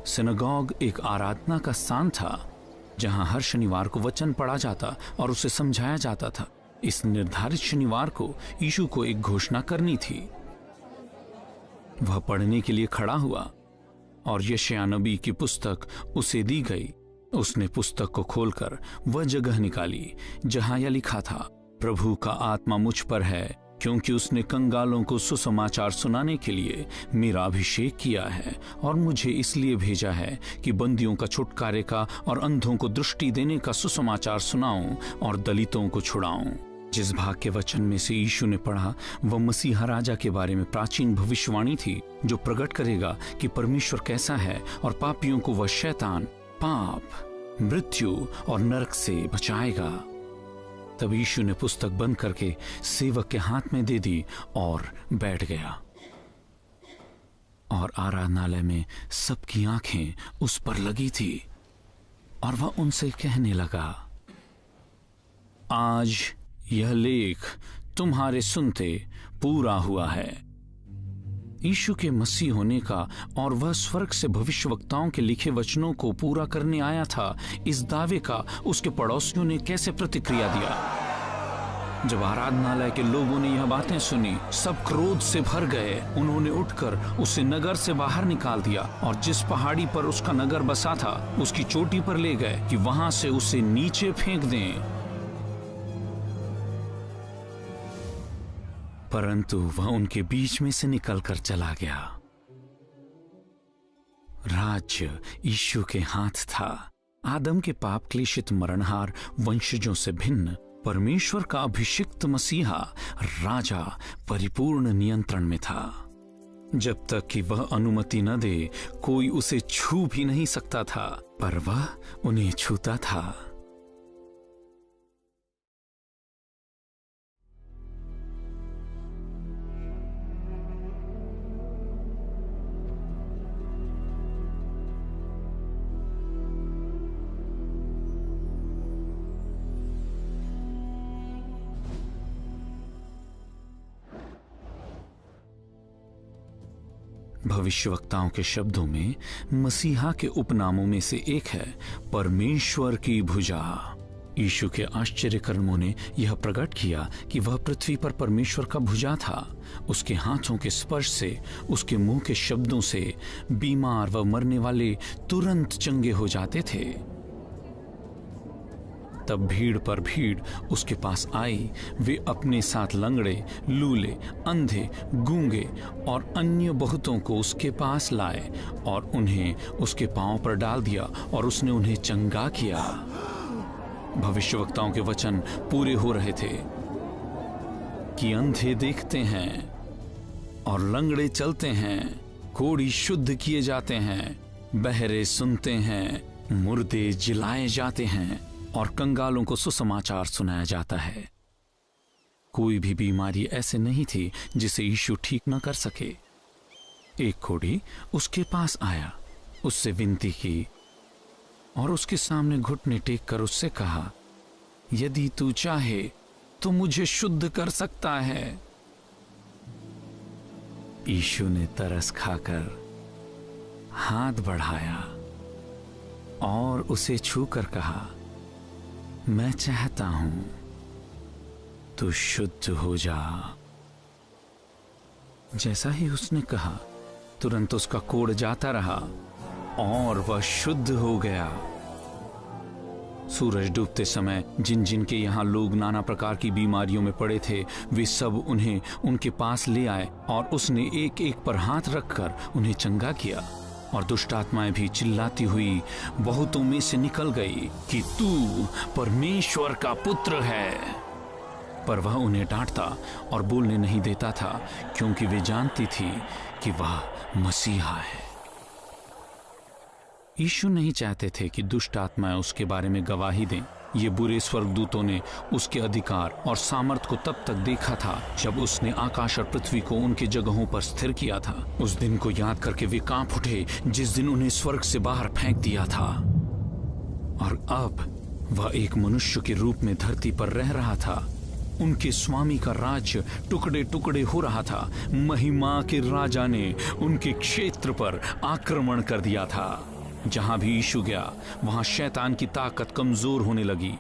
सिनेगॉग एक आराधना का स्थान था, जहां हर शनिवार को वचन पढ़ा जाता और उसे समझाया जाता था। इस निर्धारित शनिवार को यीशु को एक घोषणा करनी थी। वह पढ़ने के लिए खड़ा हुआ और यशायाह नबी की पुस्तक उसे दी गई। उसने पुस्तक को खोलकर वह जगह निकाली जहां यह लिखा था, प्रभु का आत्मा मुझ पर है, क्योंकि उसने कंगालों को सुसमाचार सुनाने के लिए मेरा अभिषेक किया है और मुझे इसलिए भेजा है कि बंदियों का छुटकारे का और अंधों को दृष्टि देने का सुसमाचार सुनाऊं और दलितों को छुड़ाऊं। जिस भाग के वचन में से यीशु ने पढ़ा वह मसीहा राजा के बारे में प्राचीन भविष्यवाणी थी, जो प्रकट करेगा कि परमेश्वर कैसा है और पापियों को वह शैतान, पाप, मृत्यु और नरक से बचाएगा। तब यीशु ने पुस्तक बंद करके सेवक के हाथ में दे दी और बैठ गया। और आराधनालय में सबकी आंखें उस पर लगी थी और वह उनसे कहने लगा, आज यह लेख तुम्हारे सुनते पूरा हुआ है। यीशु के मसीह होने का और वह स्वर्ग से भविष्यवक्ताओं के लिखे वचनों को पूरा करने आया था, इस दावे का उसके पड़ोसियों ने कैसे प्रतिक्रिया दिया। जब आराधनालय के लोगों ने यह बातें सुनी, सब क्रोध से भर गए। उन्होंने उठकर उसे नगर से बाहर निकाल दिया और जिस पहाड़ी पर उसका नगर बसा था उसकी चोटी पर ले गए कि वहां से उसे नीचे फेंक दें। परंतु वह उनके बीच में से निकलकर चला गया। राज्य यीशु के हाथ था। आदम के पाप क्लेशित मरणहार वंशजों से भिन्न परमेश्वर का अभिषिक्त मसीहा राजा परिपूर्ण नियंत्रण में था। जब तक कि वह अनुमति न दे, कोई उसे छू भी नहीं सकता था, पर वह उन्हें छूता था। भविष्यवक्ताओं के शब्दों में मसीहा के उपनामों में से एक है परमेश्वर की भुजा। यीशु के आश्चर्य कर्मों ने यह प्रकट किया कि वह पृथ्वी पर परमेश्वर का भुजा था। उसके हाथों के स्पर्श से, उसके मुंह के शब्दों से बीमार व मरने वाले तुरंत चंगे हो जाते थे। तब भीड़ पर भीड़ उसके पास आई। वे अपने साथ लंगड़े, लूले, अंधे, गूंगे और अन्य बहुतों को उसके पास लाए और उन्हें उसके पांव पर डाल दिया और उसने उन्हें चंगा किया। भविष्यवक्ताओं के वचन पूरे हो रहे थे कि अंधे देखते हैं और लंगड़े चलते हैं, कोढ़ी शुद्ध किए जाते हैं, बहरे सुनते हैं, मुर्दे जिलाए जाते हैं और कंगालों को सुसमाचार सुनाया जाता है। कोई भी बीमारी ऐसे नहीं थी जिसे यीशु ठीक न कर सके। एक कोढ़ी उसके पास आया, उससे विनती की और उसके सामने घुटने टेक कर उससे कहा, यदि तू चाहे तो मुझे शुद्ध कर सकता है। यीशु ने तरस खाकर हाथ बढ़ाया और उसे छूकर कहा, मैं चाहता हूं तू शुद्ध हो जा। जैसा ही उसने कहा, तुरंत उसका कोढ़ जाता रहा और वह शुद्ध हो गया। सूरज डूबते समय जिन जिन के यहां लोग नाना प्रकार की बीमारियों में पड़े थे, वे सब उन्हें उनके पास ले आए और उसने एक एक पर हाथ रखकर उन्हें चंगा किया। और दुष्ट आत्माएं भी चिल्लाती हुई बहुतों में से निकल गई कि तू परमेश्वर का पुत्र है। पर वह उन्हें डांटता और बोलने नहीं देता था, क्योंकि वे जानती थी कि वह मसीहा है। यीशु नहीं चाहते थे कि दुष्ट आत्माएं उसके बारे में गवाही दें। ये बुरे स्वर्गदूतों ने उसके अधिकार और सामर्थ को तब तक देखा था जब उसने आकाश और पृथ्वी को उनकी जगहों पर स्थिर किया था। उस दिन को याद करके वे कांप उठे जिस दिन उन्हें स्वर्ग से बाहर फेंक दिया था। और अब वह एक मनुष्य के रूप में धरती पर रह रहा था। उनके स्वामी का राज्य टुकड़े टुकड़े हो रहा था। महिमा के राजा ने उनके क्षेत्र पर आक्रमण कर दिया था। जहां भी यीशु गया वहां शैतान की ताकत कमजोर होने लगी।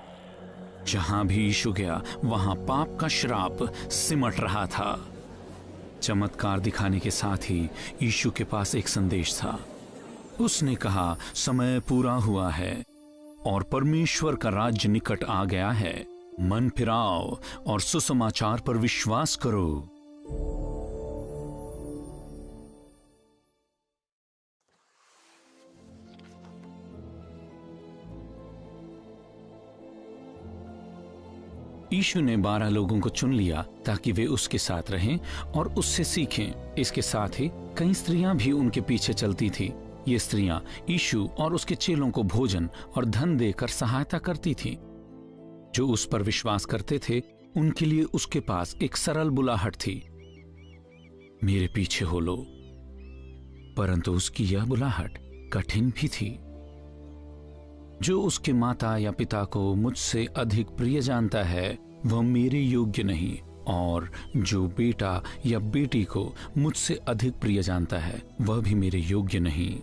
जहां भी यीशु गया वहां पाप का श्राप सिमट रहा था। चमत्कार दिखाने के साथ ही यीशु के पास एक संदेश था। उसने कहा, समय पूरा हुआ है और परमेश्वर का राज्य निकट आ गया है। मन फिराओ और सुसमाचार पर विश्वास करो। यीशु ने 12 लोगों को चुन लिया ताकि वे उसके साथ रहें और उससे सीखें। इसके साथ ही कई स्त्रियां भी उनके पीछे चलती थी। ये स्त्रियां यीशु और उसके चेलों को भोजन और धन देकर सहायता करती थीं। जो उस पर विश्वास करते थे उनके लिए उसके पास एक सरल बुलाहट थी, मेरे पीछे हो लो। परंतु उसकी यह बुलाहट कठिन भी थी। जो उसके माता या पिता को मुझसे अधिक प्रिय जानता है वह मेरे योग्य नहीं, और जो बेटा या बेटी को मुझसे अधिक प्रिय जानता है वह भी मेरे योग्य नहीं।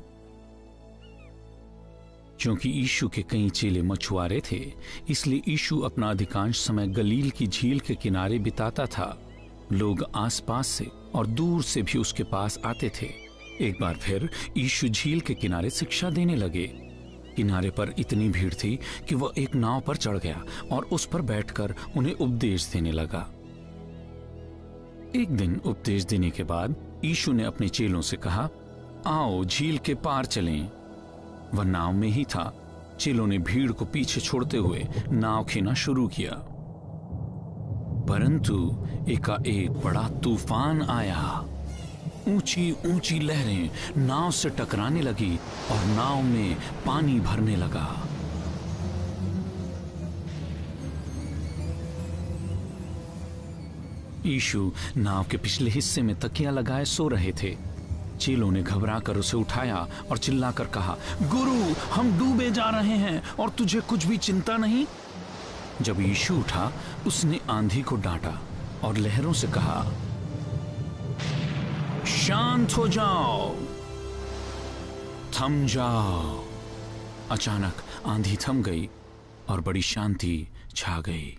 क्योंकि यीशु के कई चेले मछुआरे थे, इसलिए यीशु अपना अधिकांश समय गलील की झील के किनारे बिताता था। लोग आसपास से और दूर से भी उसके पास आते थे। एक बार फिर यीशु झील के किनारे शिक्षा देने लगे। किनारे पर इतनी भीड़ थी कि वह एक नाव पर चढ़ गया और उस पर बैठकर उन्हें उपदेश देने लगा। एक दिन उपदेश देने के बाद यीशु ने अपने चेलों से कहा, आओ झील के पार चलें। वह नाव में ही था। चेलों ने भीड़ को पीछे छोड़ते हुए नाव खींचना शुरू किया, परंतु एकाएक बड़ा तूफान आया। ऊंची ऊंची लहरें नाव से टकराने लगी और नाव में पानी भरने लगा। यीशु नाव के पिछले हिस्से में तकिया लगाए सो रहे थे। चेलों ने घबराकर उसे उठाया और चिल्लाकर कहा, गुरु, हम डूबे जा रहे हैं और तुझे कुछ भी चिंता नहीं। जब यीशु उठा, उसने आंधी को डांटा और लहरों से कहा, शांत हो जाओ, थम जाओ। अचानक आंधी थम गई और बड़ी शांति छा गई।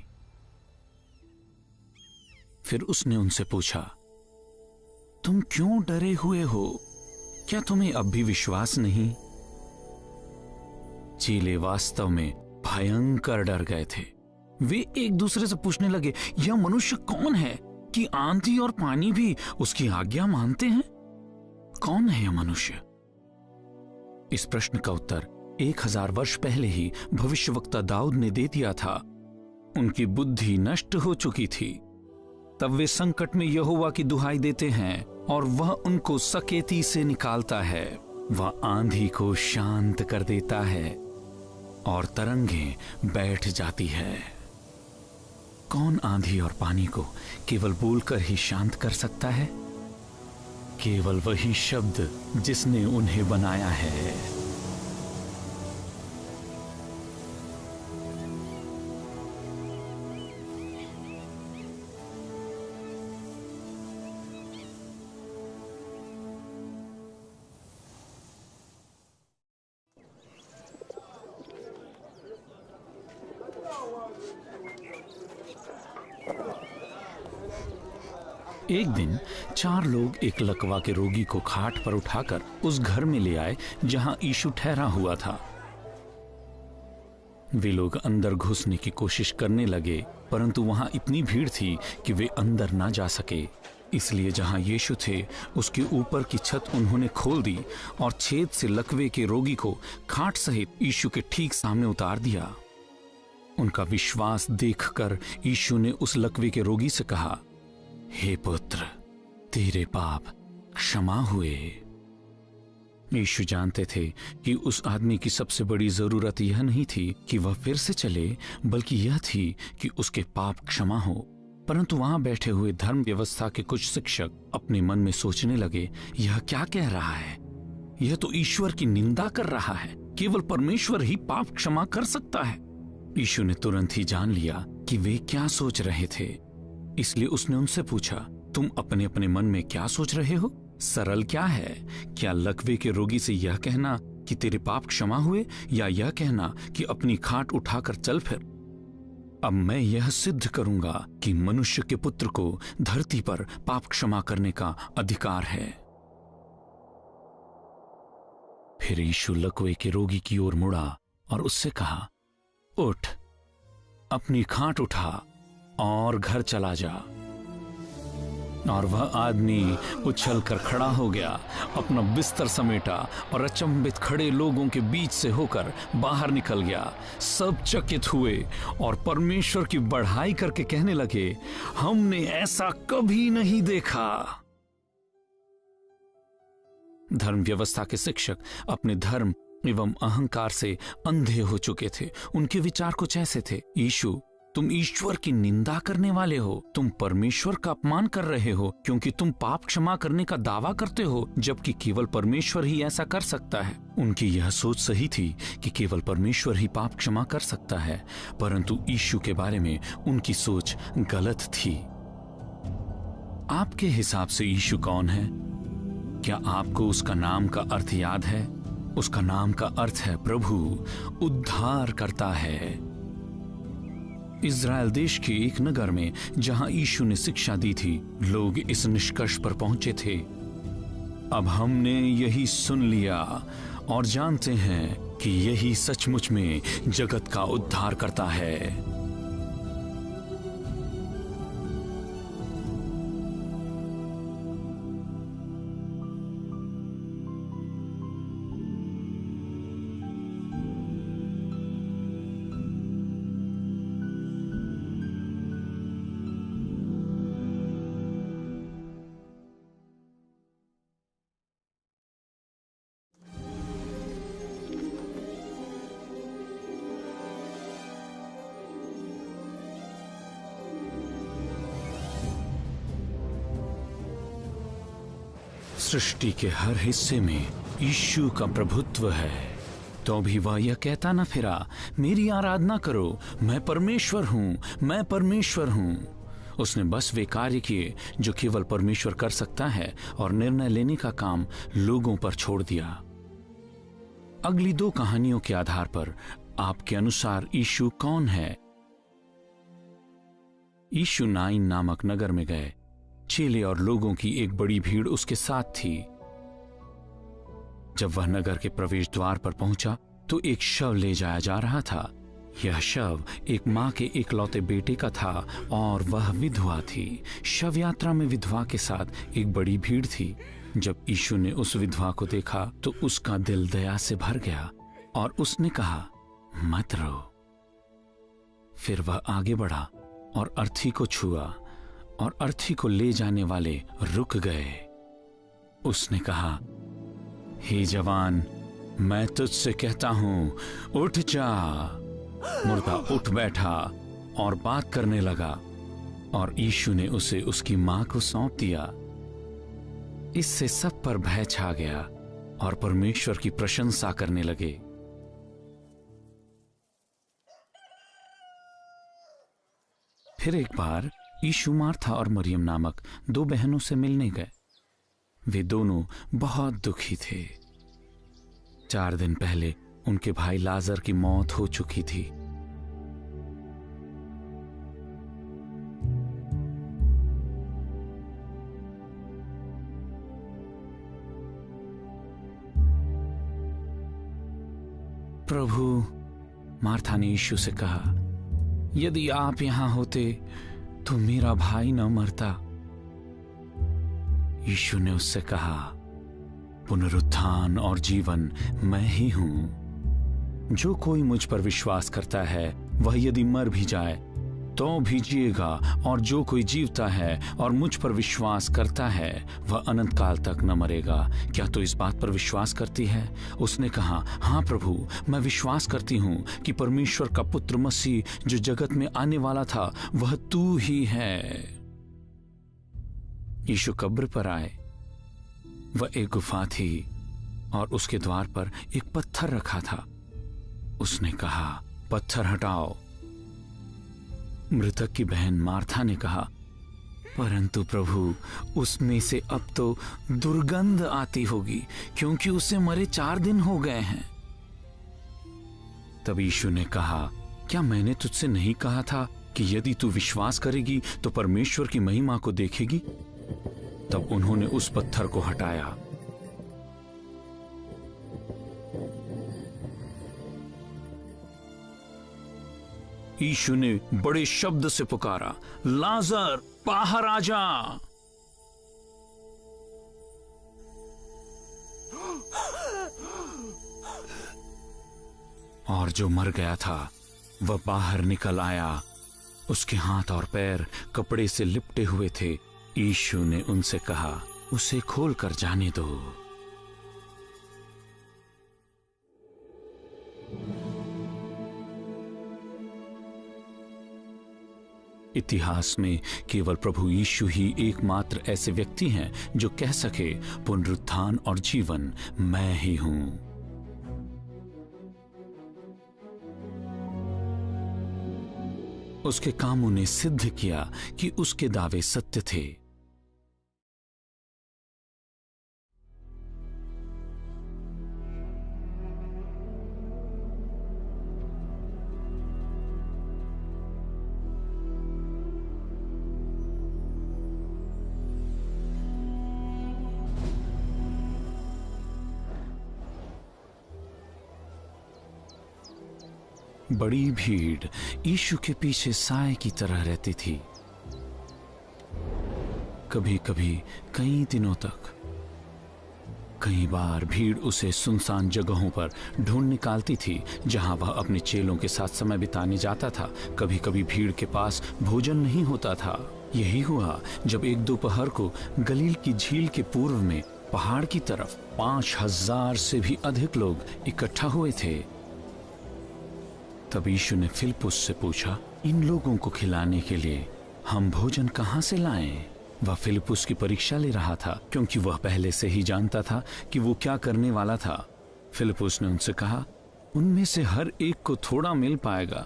फिर उसने उनसे पूछा, तुम क्यों डरे हुए हो? क्या तुम्हें अब भी विश्वास नहीं? चेले वास्तव में भयंकर डर गए थे। वे एक दूसरे से पूछने लगे, यह मनुष्य कौन है कि आंधी और पानी भी उसकी आज्ञा मानते हैं? कौन है यह मनुष्य? इस प्रश्न का उत्तर 1000 वर्ष पहले ही भविष्यवक्ता दाऊद ने दे दिया था। उनकी बुद्धि नष्ट हो चुकी थी। तब वे संकट में यहोवा की दुहाई देते हैं और वह उनको सकेती से निकालता है। वह आंधी को शांत कर देता है और तरंगें बैठ जाती है। कौन आंधी और पानी को केवल बोलकर ही शांत कर सकता है? केवल वही शब्द जिसने उन्हें बनाया है। एक दिन 4 लोग एक लकवा के रोगी को खाट पर उठाकर उस घर में ले आए जहां यीशु ठहरा हुआ था। वे लोग अंदर घुसने की कोशिश करने लगे, परंतु वहां इतनी भीड़ थी कि वे अंदर ना जा सके। इसलिए जहां यीशु थे उसके ऊपर की छत उन्होंने खोल दी और छेद से लकवे के रोगी को खाट सहित यीशु के ठीक सामने उतार दिया। उनका विश्वास देखकर यीशु ने उस लकवे के रोगी से कहा, हे पुत्र, तेरे पाप क्षमा हुए। यीशु जानते थे कि उस आदमी की सबसे बड़ी जरूरत यह नहीं थी कि वह फिर से चले, बल्कि यह थी कि उसके पाप क्षमा हो। परंतु वहां बैठे हुए धर्म व्यवस्था के कुछ शिक्षक अपने मन में सोचने लगे, यह क्या कह रहा है? यह तो ईश्वर की निंदा कर रहा है। केवल परमेश्वर ही पाप क्षमा कर सकता है। यीशु ने तुरंत ही जान लिया कि वे क्या सोच रहे थे, इसलिए उसने उनसे पूछा, तुम अपने अपने मन में क्या सोच रहे हो? सरल क्या है? क्या लकवे के रोगी से यह कहना कि तेरे पाप क्षमा हुए, या यह कहना कि अपनी खाट उठाकर चल फिर? अब मैं यह सिद्ध करूंगा कि मनुष्य के पुत्र को धरती पर पाप क्षमा करने का अधिकार है। फिर यीशु लकवे के रोगी की ओर मुड़ा और उससे कहा, उठ, अपनी खाट उठा और घर चला जा। और वह आदमी उछलकर खड़ा हो गया, अपना बिस्तर समेटा और अचंभित खड़े लोगों के बीच से होकर बाहर निकल गया। सब चकित हुए और परमेश्वर की बड़ाई करके कहने लगे, हमने ऐसा कभी नहीं देखा। धर्म व्यवस्था के शिक्षक अपने धर्म एवं अहंकार से अंधे हो चुके थे। उनके विचार कुछ ऐसे थे, यीशु, तुम ईश्वर की निंदा करने वाले हो, तुम परमेश्वर का अपमान कर रहे हो, क्योंकि तुम पाप क्षमा करने का दावा करते हो, जबकि केवल परमेश्वर ही ऐसा कर सकता है। उनकी यह सोच सही थी कि केवल परमेश्वर ही पाप क्षमा कर सकता है, परंतु यीशु के बारे में उनकी सोच गलत थी। आपके हिसाब से यीशु कौन है? क्या आपको उसका नाम का अर्थ याद है? उसका नाम का अर्थ है प्रभु उद्धार करता है। इज़राइल देश के एक नगर में जहां यीशु ने शिक्षा दी थी, लोग इस निष्कर्ष पर पहुंचे थे, अब हमने यही सुन लिया और जानते हैं कि यही सचमुच में जगत का उद्धार करता है। सृष्टि के हर हिस्से में यीशु का प्रभुत्व है, तो भी वह यह कहता न फिरा, मेरी आराधना करो, मैं परमेश्वर हूं, मैं परमेश्वर हूं। उसने बस वे कार्य किए जो केवल परमेश्वर कर सकता है और निर्णय लेने का काम लोगों पर छोड़ दिया। अगली दो कहानियों के आधार पर आपके अनुसार यीशु कौन है? यीशु नाइन नामक नगर में गए। चेले और लोगों की एक बड़ी भीड़ उसके साथ थी। जब वह नगर के प्रवेश द्वार पर पहुंचा तो एक शव ले जाया जा रहा था। यह शव एक मां के इकलौते बेटे का था और वह विधवा थी। शव यात्रा में विधवा के साथ एक बड़ी भीड़ थी। जब यीशु ने उस विधवा को देखा तो उसका दिल दया से भर गया और उसने कहा, मत रो। फिर वह आगे बढ़ा और अर्थी को छुआ और अर्थी को ले जाने वाले रुक गए। उसने कहा, हे जवान, मैं तुझसे कहता हूं, उठ जा। मुर्दा उठ बैठा और बात करने लगा और यीशु ने उसे उसकी मां को सौंप दिया। इससे सब पर भय छा गया और परमेश्वर की प्रशंसा करने लगे। फिर एक बार यीशु मार्था और मरियम नामक दो बहनों से मिलने गए। वे दोनों बहुत दुखी थे। 4 दिन पहले उनके भाई लाजर की मौत हो चुकी थी। प्रभु, मार्था ने यीशु से कहा, यदि आप यहां होते तो मेरा भाई न मरता। यीशु ने उससे कहा, पुनरुत्थान और जीवन मैं ही हूं। जो कोई मुझ पर विश्वास करता है वह यदि मर भी जाए तो भी जिएगा, और जो कोई जीवता है और मुझ पर विश्वास करता है वह अनंत काल तक न मरेगा। क्या तू इस बात पर विश्वास करती है? उसने कहा, हाँ प्रभु, मैं विश्वास करती हूं कि परमेश्वर का पुत्र मसीह जो जगत में आने वाला था वह तू ही है। यीशु कब्र पर आए। वह एक गुफा थी और उसके द्वार पर एक पत्थर रखा था। उसने कहा, पत्थर हटाओ। मृतक की बहन मार्था ने कहा, परंतु प्रभु, उसमें से अब तो दुर्गंध आती होगी, क्योंकि उसे मरे 4 दिन हो गए हैं। तब यीशु ने कहा, क्या मैंने तुझसे नहीं कहा था कि यदि तू विश्वास करेगी तो परमेश्वर की महिमा को देखेगी? तब उन्होंने उस पत्थर को हटाया। यीशु ने बड़े शब्द से पुकारा, लाजर, बाहर आ जा। और जो मर गया था वह बाहर निकल आया। उसके हाथ और पैर कपड़े से लिपटे हुए थे। यीशु ने उनसे कहा, उसे खोलकर जाने दो। इतिहास में केवल प्रभु यीशु ही एकमात्र ऐसे व्यक्ति हैं जो कह सके, पुनरुत्थान और जीवन मैं ही हूं। उसके कामों ने सिद्ध किया कि उसके दावे सत्य थे। बड़ी भीड़ यीशु के पीछे साए की तरह रहती थी, कभी कभी कई दिनों तक। कई बार भीड़ उसे सुनसान जगहों पर ढूंढ निकालती थी जहां वह अपने चेलों के साथ समय बिताने जाता था। कभी कभी भीड़ के पास भोजन नहीं होता था। यही हुआ जब एक दोपहर को गलील की झील के पूर्व में पहाड़ की तरफ 5000 से भी अधिक लोग इकट्ठा हुए थे। तब यीशु ने फिलिप्पुस से पूछा, इन लोगों को खिलाने के लिए हम भोजन कहां से लाएं? वह फिलिप्पुस की परीक्षा ले रहा था, क्योंकि वह पहले से ही जानता था कि वो क्या करने वाला था। फिलिप्पुस ने उनसे कहा, उनमें से हर एक को थोड़ा मिल पाएगा।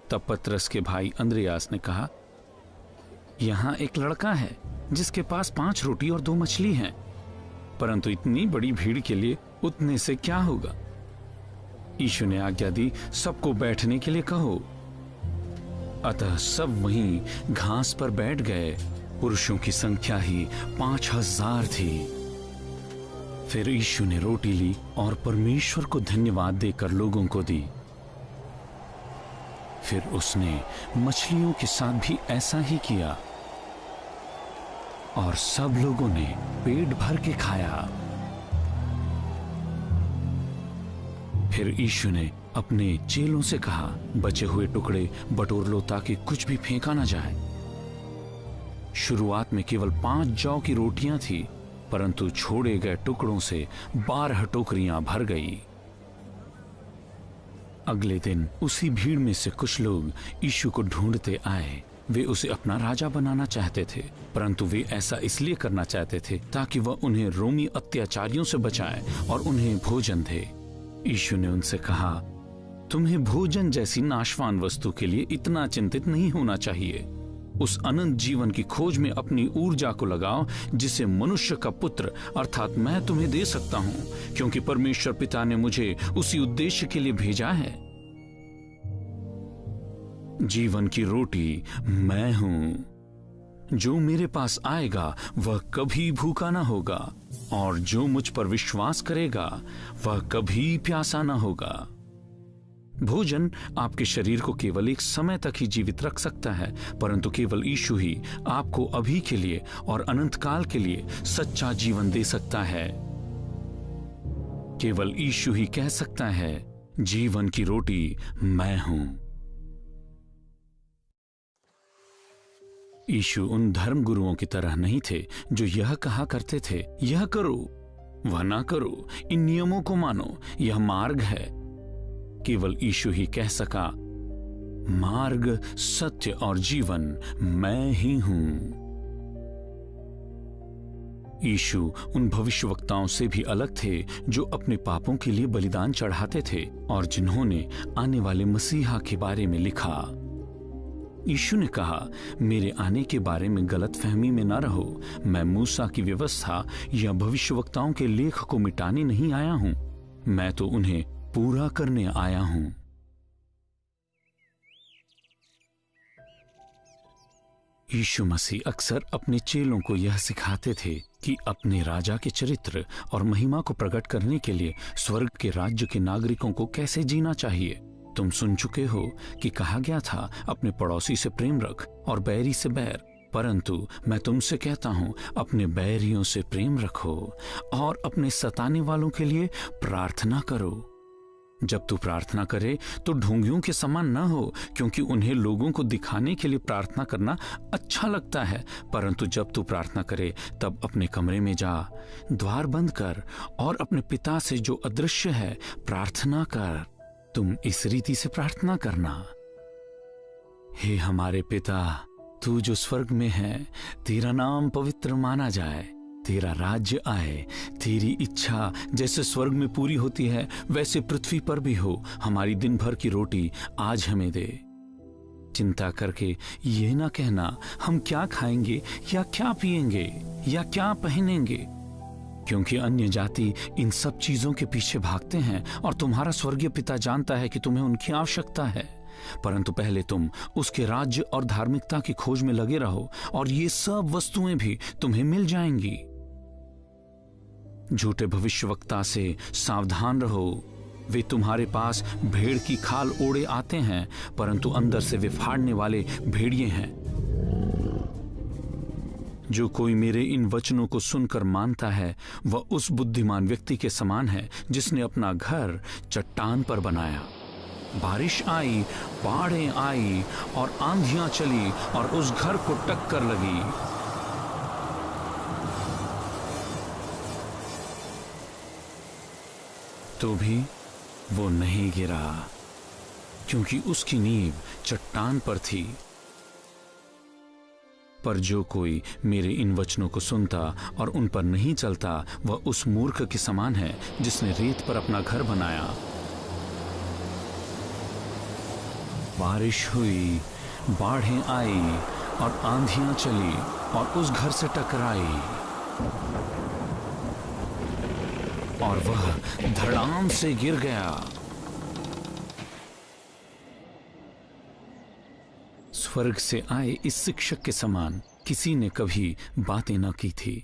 तब पतरस के भाई अंद्रयास ने कहा, यहां एक लड़का है जिसके पास 5 रोटी और 2 मछली हैं, परंतु इतनी बड़ी भीड़ के लिए उतने से क्या होगा? यीशु ने आज्ञा दी, सबको बैठने के लिए कहो। अतः सब वहीं घास पर बैठ गए। पुरुषों की संख्या ही 5000 थी। फिर यीशु ने रोटी ली और परमेश्वर को धन्यवाद देकर लोगों को दी। फिर उसने मछलियों के साथ भी ऐसा ही किया और सब लोगों ने पेट भर के खाया। फिर यीशु ने अपने चेलों से कहा, बचे हुए टुकड़े बटोर लो ताकि कुछ भी फेंका ना जाए। शुरुआत में केवल 5 जौ की रोटियां थी, परंतु छोड़े गए टुकड़ों से 12 टोकरियां भर गई। अगले दिन उसी भीड़ में से कुछ लोग यीशु को ढूंढते आए। वे उसे अपना राजा बनाना चाहते थे, परंतु वे ऐसा इसलिए करना चाहते थे ताकि वह उन्हें रोमी अत्याचारियों से बचाए और उन्हें भोजन दे। यीशु ने उनसे कहा, तुम्हें भोजन जैसी नाशवान वस्तु के लिए इतना चिंतित नहीं होना चाहिए। उस अनंत जीवन की खोज में अपनी ऊर्जा को लगाओ जिसे मनुष्य का पुत्र अर्थात मैं तुम्हें दे सकता हूं, क्योंकि परमेश्वर पिता ने मुझे उसी उद्देश्य के लिए भेजा है। जीवन की रोटी मैं हूं। जो मेरे पास आएगा वह कभी भूखा ना होगा, और जो मुझ पर विश्वास करेगा वह कभी प्यासा ना होगा। भोजन आपके शरीर को केवल एक समय तक ही जीवित रख सकता है, परंतु केवल यीशु ही आपको अभी के लिए और अनंत काल के लिए सच्चा जीवन दे सकता है। केवल यीशु ही कह सकता है, जीवन की रोटी मैं हूं। यीशु उन धर्म गुरुओं की तरह नहीं थे जो यह कहा करते थे, यह करो वह ना करो, इन नियमों को मानो, यह मार्ग है। केवल यीशु ही कह सका, मार्ग, सत्य और जीवन मैं ही हूं। यीशु उन भविष्यवक्ताओं से भी अलग थे जो अपने पापों के लिए बलिदान चढ़ाते थे और जिन्होंने आने वाले मसीहा के बारे में लिखा। यीशु ने कहा, मेरे आने के बारे में गलतफहमी में न रहो। मैं मूसा की व्यवस्था या भविष्यवक्ताओं के लेख को मिटाने नहीं आया हूं, मैं तो उन्हें पूरा करने आया हूं। यीशु मसीह अक्सर अपने चेलों को यह सिखाते थे कि अपने राजा के चरित्र और महिमा को प्रकट करने के लिए स्वर्ग के राज्य के नागरिकों को कैसे जीना चाहिए। तुम सुन चुके हो कि कहा गया था, अपने पड़ोसी से प्रेम रख और बैरी से बैर, परंतु मैं तुमसे कहता हूं, अपने बैरियों से प्रेम रखो और अपने सताने वालों के लिए प्रार्थना करो। जब तू प्रार्थना करे तो ढोंगियों के समान न हो, क्योंकि उन्हें लोगों को दिखाने के लिए प्रार्थना करना अच्छा लगता है, परंतु जब तू प्रार्थना करे तब अपने कमरे में जा, द्वार बंद कर और अपने पिता से जो अदृश्य है प्रार्थना कर। तुम इस रीति से प्रार्थना करना, हे हमारे पिता, तू जो स्वर्ग में है, तेरा नाम पवित्र माना जाए, तेरा राज्य आए, तेरी इच्छा जैसे स्वर्ग में पूरी होती है वैसे पृथ्वी पर भी हो। हमारी दिन भर की रोटी आज हमें दे। चिंता करके ये ना कहना, हम क्या खाएंगे या क्या पिएंगे या क्या पहनेंगे, क्योंकि अन्य जाति इन सब चीजों के पीछे भागते हैं और तुम्हारा स्वर्गीय पिता जानता है कि तुम्हें उनकी आवश्यकता है। परंतु पहले तुम उसके राज्य और धार्मिकता की खोज में लगे रहो और ये सब वस्तुएं भी तुम्हें मिल जाएंगी। झूठे भविष्यवक्ता से सावधान रहो। वे तुम्हारे पास भेड़ की खाल ओढ़े आते हैं, परंतु अंदर से वे फाड़ने वाले भेड़िए हैं। जो कोई मेरे इन वचनों को सुनकर मानता है वह उस बुद्धिमान व्यक्ति के समान है जिसने अपना घर चट्टान पर बनाया। बारिश आई, बाढ़ें आई और आंधियां चली और उस घर को टक्कर लगी, तो भी वो नहीं गिरा, क्योंकि उसकी नींव चट्टान पर थी। पर जो कोई मेरे इन वचनों को सुनता और उन पर नहीं चलता वह उस मूर्ख के समान है जिसने रेत पर अपना घर बनाया। बारिश हुई, बाढ़ें आई और आंधियां चली और उस घर से टकराई और वह धड़ाम से गिर गया। स्वर्ग से आए इस शिक्षक के समान किसी ने कभी बातें न की थी।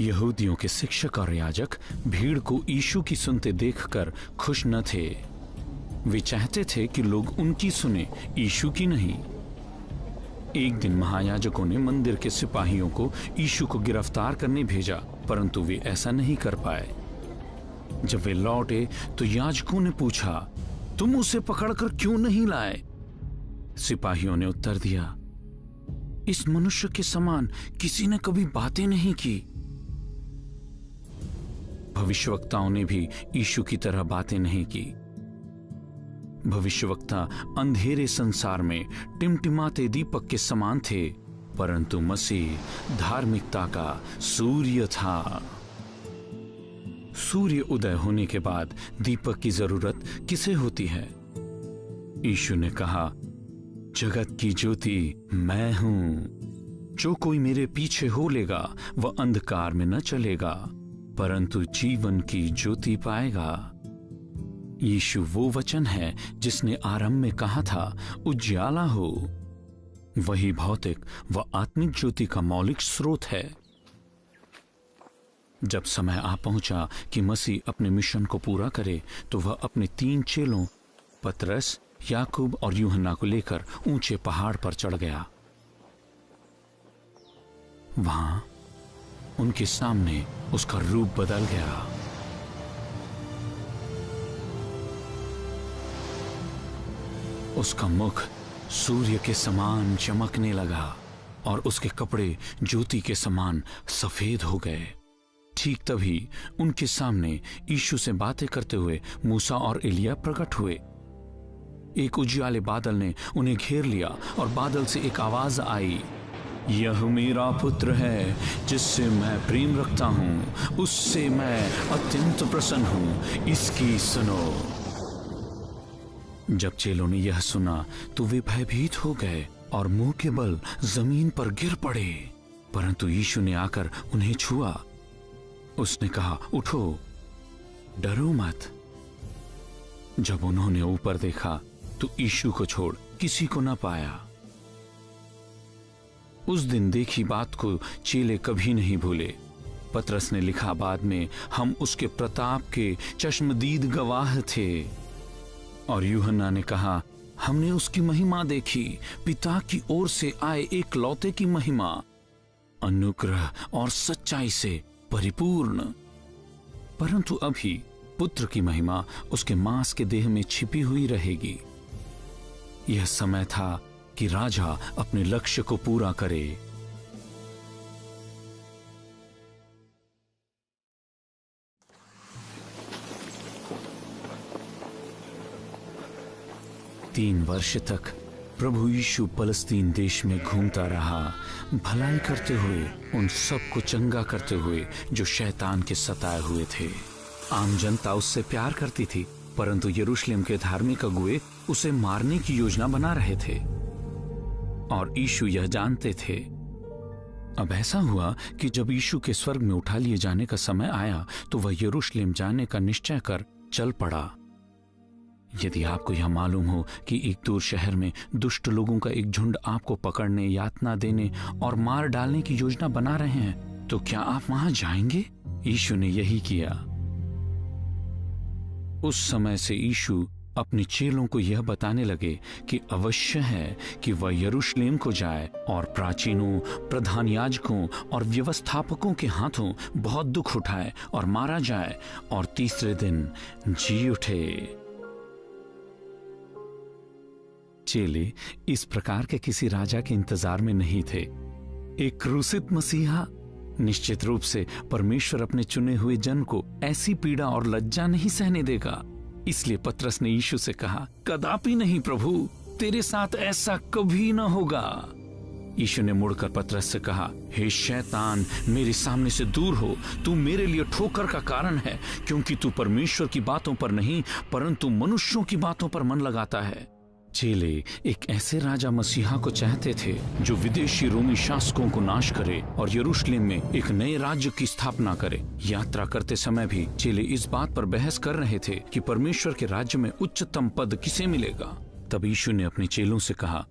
यहूदियों के शिक्षक और याजक भीड़ को यीशु की सुनते देखकर खुश न थे। वे चाहते थे कि लोग उनकी सुने, यीशु की नहीं। एक दिन महायाजकों ने मंदिर के सिपाहियों को यीशु को गिरफ्तार करने भेजा, परंतु वे ऐसा नहीं कर पाए। जब वे लौटे तो याजकों ने पूछा, तुम उसे पकड़कर क्यों नहीं लाए? सिपाहियों ने उत्तर दिया, इस मनुष्य के समान किसी ने कभी बातें नहीं की। भविष्यवक्ताओं ने भी यीशु की तरह बातें नहीं की। भविष्यवक्ता अंधेरे संसार में टिमटिमाते दीपक के समान थे, परंतु मसीह धार्मिकता का सूर्य था। सूर्य उदय होने के बाद दीपक की जरूरत किसे होती है? यीशु ने कहा, जगत की ज्योति मैं हूं। जो कोई मेरे पीछे हो लेगा वह अंधकार में न चलेगा, परंतु जीवन की ज्योति पाएगा। यीशु वो वचन है जिसने आरंभ में कहा था, उजियाला हो। वही भौतिक व आत्मिक ज्योति का मौलिक स्रोत है। जब समय आ पहुंचा कि मसीह अपने मिशन को पूरा करे, तो वह अपने 3 चेलों पतरस, याकूब और यूहन्ना को लेकर ऊंचे पहाड़ पर चढ़ गया। वहां उनके सामने उसका रूप बदल गया। उसका मुख सूर्य के समान चमकने लगा और उसके कपड़े ज्योति के समान सफेद हो गए। ठीक तभी उनके सामने यीशु से बातें करते हुए मूसा और एलिया प्रकट हुए। एक उजियाले बादल ने उन्हें घेर लिया और बादल से एक आवाज आई, यह मेरा पुत्र है जिससे मैं प्रेम रखता हूं, उससे मैं अत्यंत प्रसन्न हूं, इसकी सुनो। जब चेलों ने यह सुना तो वे भयभीत हो गए और मुंह के बल जमीन पर गिर पड़े, परंतु यीशु ने आकर उन्हें छुआ। उसने कहा, उठो, डरो मत। जब उन्होंने ऊपर देखा तो यीशु को छोड़ किसी को न पाया। उस दिन देखी बात को चेले कभी नहीं भूले। पतरस ने लिखा, बाद में हम उसके प्रताप के चश्मदीद गवाह थे। और यूहन्ना ने कहा, हमने उसकी महिमा देखी, पिता की ओर से आए एक लौते की महिमा, अनुग्रह और सच्चाई से परिपूर्ण। परंतु अभी पुत्र की महिमा उसके मांस के देह में छिपी हुई रहेगी। यह समय था कि राजा अपने लक्ष्य को पूरा करे। तीन वर्ष तक प्रभु यीशु फलस्तीन देश में घूमता रहा, भलाई करते हुए उन सबको चंगा करते हुए जो शैतान के सताए हुए थे। आम जनता उससे प्यार करती थी, परंतु यरूशलेम के धार्मिक अगुए उसे मारने की योजना बना रहे थे और यीशु यह जानते थे। अब ऐसा हुआ कि जब यीशु के स्वर्ग में उठा लिए जाने का समय आया तो वह यरूशलेम जाने का निश्चय कर चल पड़ा। यदि आपको यह मालूम हो कि एक दूर शहर में दुष्ट लोगों का एक झुंड आपको पकड़ने, यातना देने और मार डालने की योजना बना रहे हैं, तो क्या आप वहां जाएंगे? यीशु ने यही किया। उस समय से यीशु अपने चेलों को यह बताने लगे कि अवश्य है कि वह यरूशलेम को जाए और प्राचीनों, प्रधान याजकों और व्यवस्थापकों के हाथों बहुत दुख उठाए और मारा जाए और तीसरे दिन जी उठे। चेले इस प्रकार के किसी राजा के इंतजार में नहीं थे। एक क्रूसित मसीहा निश्चित रूप से परमेश्वर अपने चुने हुए जन को ऐसी पीड़ा और लज्जा नहीं सहने देगा। इसलिए पतरस ने यीशु से कहा, कदापि नहीं प्रभु, तेरे साथ ऐसा कभी न होगा। यीशु ने मुड़कर पतरस से कहा, हे शैतान, मेरे सामने से दूर हो, तू मेरे लिए ठोकर का कारण है, क्योंकि तू परमेश्वर की बातों पर नहीं परंतु मनुष्यों की बातों पर मन लगाता है। चेले एक ऐसे राजा मसीहा को चाहते थे जो विदेशी रोमी शासकों को नाश करे और यरूशलेम में एक नए राज्य की स्थापना करे। यात्रा करते समय भी चेले इस बात पर बहस कर रहे थे कि परमेश्वर के राज्य में उच्चतम पद किसे मिलेगा। तब यीशु ने अपने चेलों से कहा,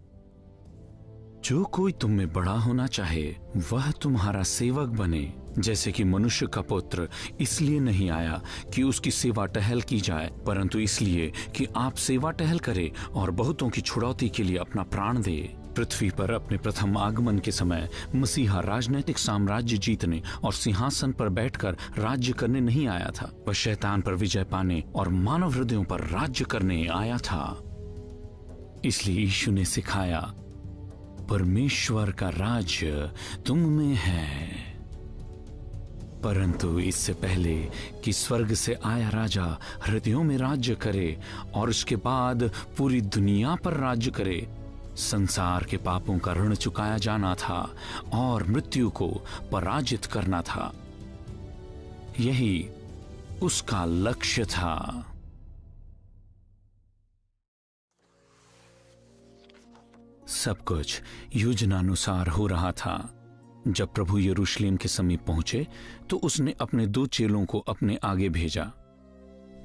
जो कोई तुम में बड़ा होना चाहे वह तुम्हारा सेवक बने, जैसे कि मनुष्य का पुत्र इसलिए नहीं आया कि उसकी सेवा टहल की जाए, परंतु इसलिए कि आप सेवा टहल करे और बहुतों की छुड़ौती के लिए अपना प्राण दे। पृथ्वी पर अपने प्रथम आगमन के समय मसीहा राजनैतिक साम्राज्य जीतने और सिंहासन पर बैठकर राज्य करने नहीं आया था। वह शैतान पर विजय पाने और मानव हृदयों पर राज्य करने आया था। इसलिए यीशु ने सिखाया, परमेश्वर का राज्य तुम में है। परंतु इससे पहले कि स्वर्ग से आया राजा हृदयों में राज्य करे और उसके बाद पूरी दुनिया पर राज्य करे, संसार के पापों का ऋण चुकाया जाना था और मृत्यु को पराजित करना था। यही उसका लक्ष्य था। सब कुछ योजनानुसार हो रहा था। जब प्रभु यरूशलेम के समीप पहुंचे तो उसने अपने 2 चेलों को अपने आगे भेजा।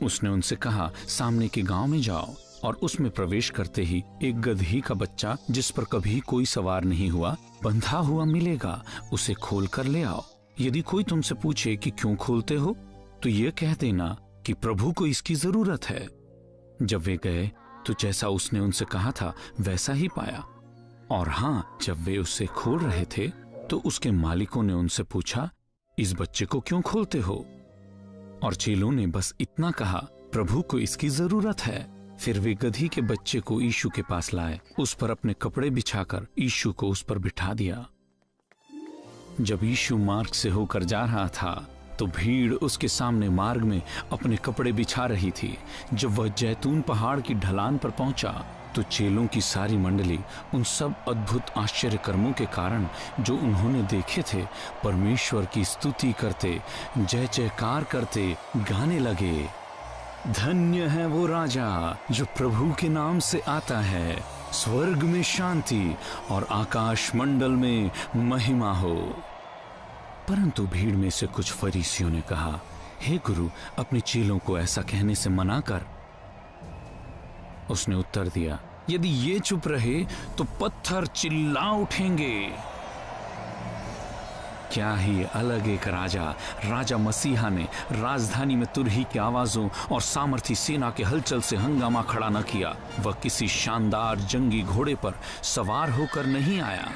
उसने उनसे कहा, सामने के गांव में जाओ और उसमें प्रवेश करते ही एक गदही का बच्चा जिस पर कभी कोई सवार नहीं हुआ बंधा हुआ मिलेगा, उसे खोल कर ले आओ। यदि कोई तुमसे पूछे कि क्यों खोलते हो, तो ये कह देना कि प्रभु को इसकी जरूरत है। जब वे गए तो जैसा उसने उनसे कहा था वैसा ही पाया। और हाँ, जब वे उसे खोल रहे थे तो उसके मालिकों ने उनसे पूछा, इस बच्चे को क्यों खोलते हो? और चेलों ने बस इतना कहा, प्रभु को इसकी जरूरत है। फिर वे गधी के बच्चे को यीशु के पास लाए, उस पर अपने कपड़े बिछाकर यीशु को उस पर बिठा दिया। जब यीशु मार्ग से होकर जा रहा था तो भीड़ उसके सामने मार्ग में अपने कपड़े बिछा रही थी। जब वह जैतून पहाड़ की ढलान पर पहुंचा तो चेलों की सारी मंडली उन सब अद्भुत आश्चर्य कर्मों के कारण जो उन्होंने देखे थे परमेश्वर की स्तुति करते, जय जयकार करते गाने लगे, धन्य है वो राजा जो प्रभु के नाम से आता है, स्वर्ग में शांति और आकाश मंडल में महिमा हो। परंतु भीड़ में से कुछ फरीसियों ने कहा, हे गुरु, अपने चेलों को ऐसा कहने से मना कर। उसने उत्तर दिया, यदि ये चुप रहे तो पत्थर चिल्ला उठेंगे। क्या ही अलग एक राजा मसीहा ने राजधानी में तुरही की आवाजों और सामर्थी सेना के हलचल से हंगामा खड़ा न किया। वह किसी शानदार जंगी घोड़े पर सवार होकर नहीं आया,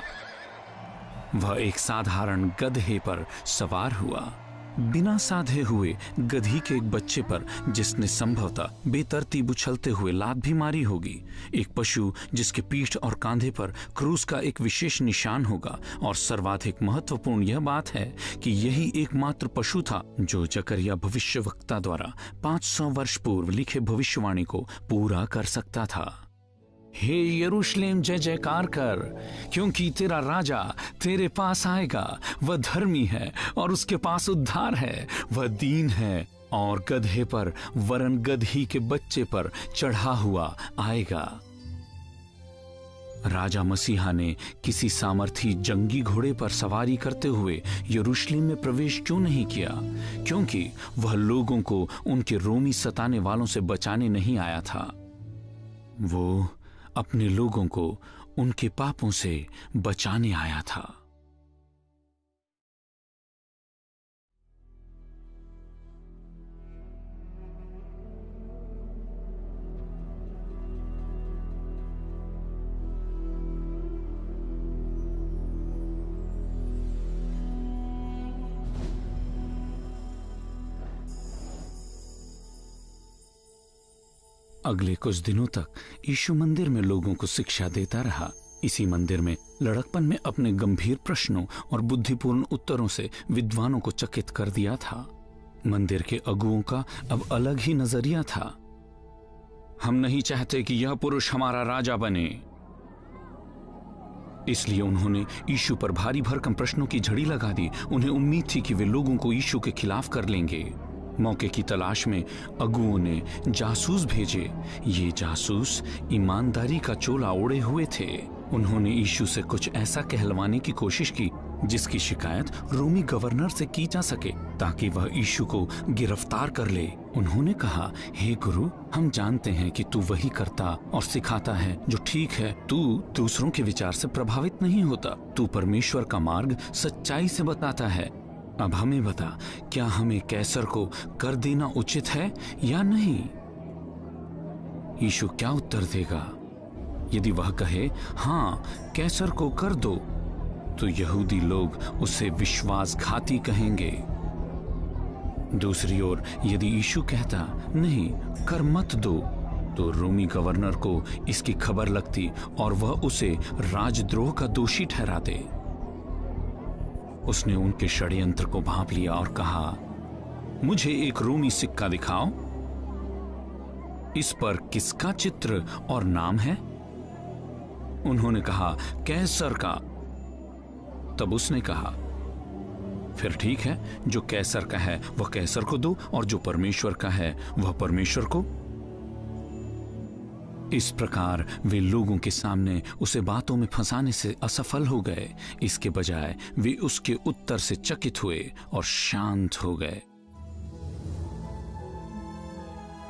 वह एक साधारण गधे पर सवार हुआ, बिना साधे हुए गधी के एक बच्चे पर जिसने संभवतः बेतरतीब उछलते हुए लात भी मारी होगी, एक पशु जिसके पीठ और कांधे पर क्रूस का एक विशेष निशान होगा। और सर्वाधिक महत्वपूर्ण यह बात है कि यही एकमात्र पशु था जो जकरिया भविष्यवक्ता द्वारा 500 वर्ष पूर्व लिखे भविष्यवाणी को पूरा कर सकता था। हे यरूशलेम, जय जयकार कर, क्योंकि तेरा राजा तेरे पास आएगा। वह धर्मी है और उसके पास उद्धार है। वह दीन है और गधे पर वरन गधी के बच्चे पर चढ़ा हुआ आएगा। राजा मसीहा ने किसी सामर्थी जंगी घोड़े पर सवारी करते हुए यरूशलेम में प्रवेश क्यों नहीं किया? क्योंकि वह लोगों को उनके रोमी सताने वालों से बचाने नहीं आया था। वो अपने लोगों को उनके पापों से बचाने आया था। अगले कुछ दिनों तक यीशु मंदिर में लोगों को शिक्षा देता रहा। इसी मंदिर में लड़कपन में अपने गंभीर प्रश्नों और बुद्धिपूर्ण उत्तरों से विद्वानों को चकित कर दिया था। मंदिर के अगुओं का अब अलग ही नजरिया था। हम नहीं चाहते कि यह पुरुष हमारा राजा बने, इसलिए उन्होंने यीशु पर भारी भरकम प्रश्नों की झड़ी लगा दी। उन्हें उम्मीद थी कि वे लोगों को यीशु के खिलाफ कर लेंगे। मौके की तलाश में अगुओं ने जासूस भेजे। ये जासूस ईमानदारी का चोला ओढ़े हुए थे। उन्होंने यीशु से कुछ ऐसा कहलवाने की कोशिश की जिसकी शिकायत रोमी गवर्नर से की जा सके, ताकि वह यीशु को गिरफ्तार कर ले। उन्होंने कहा, हे गुरु, हम जानते हैं कि तू वही करता और सिखाता है जो ठीक है। तू दूसरों के विचार से प्रभावित नहीं होता। तू परमेश्वर का मार्ग सच्चाई से बताता है। अब हमें बता, क्या हमें कैसर को कर देना उचित है या नहीं? यीशु क्या उत्तर देगा? यदि वह कहे, हाँ, कैसर को कर दो, तो यहूदी लोग उसे विश्वासघाती कहेंगे। दूसरी ओर यदि यीशु कहता, नहीं, कर मत दो, तो रोमी गवर्नर को इसकी खबर लगती और वह उसे राजद्रोह का दोषी ठहराते। उसने उनके षड्यंत्र को भांप लिया और कहा, मुझे एक रोमी सिक्का दिखाओ। इस पर किसका चित्र और नाम है? उन्होंने कहा, कैसर का। तब उसने कहा, फिर ठीक है, जो कैसर का है वह कैसर को दो और जो परमेश्वर का है वह परमेश्वर को। इस प्रकार वे लोगों के सामने उसे बातों में फंसाने से असफल हो गए। इसके बजाय वे उसके उत्तर से चकित हुए और शांत हो गए।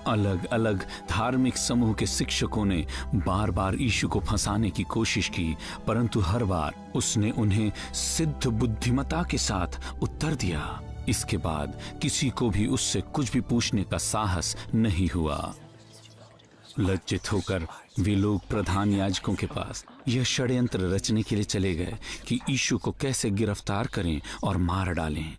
अलग अलग धार्मिक समूह के शिक्षकों ने बार बार यीशु को फंसाने की कोशिश की, परंतु हर बार उसने उन्हें सिद्ध बुद्धिमत्ता के साथ उत्तर दिया। इसके बाद किसी को भी उससे कुछ भी पूछने का साहस नहीं हुआ। लज्जित होकर वे लोग प्रधान याजकों के पास यह षड्यंत्र रचने के लिए चले गए कि यीशु को कैसे गिरफ्तार करें और मार डालें।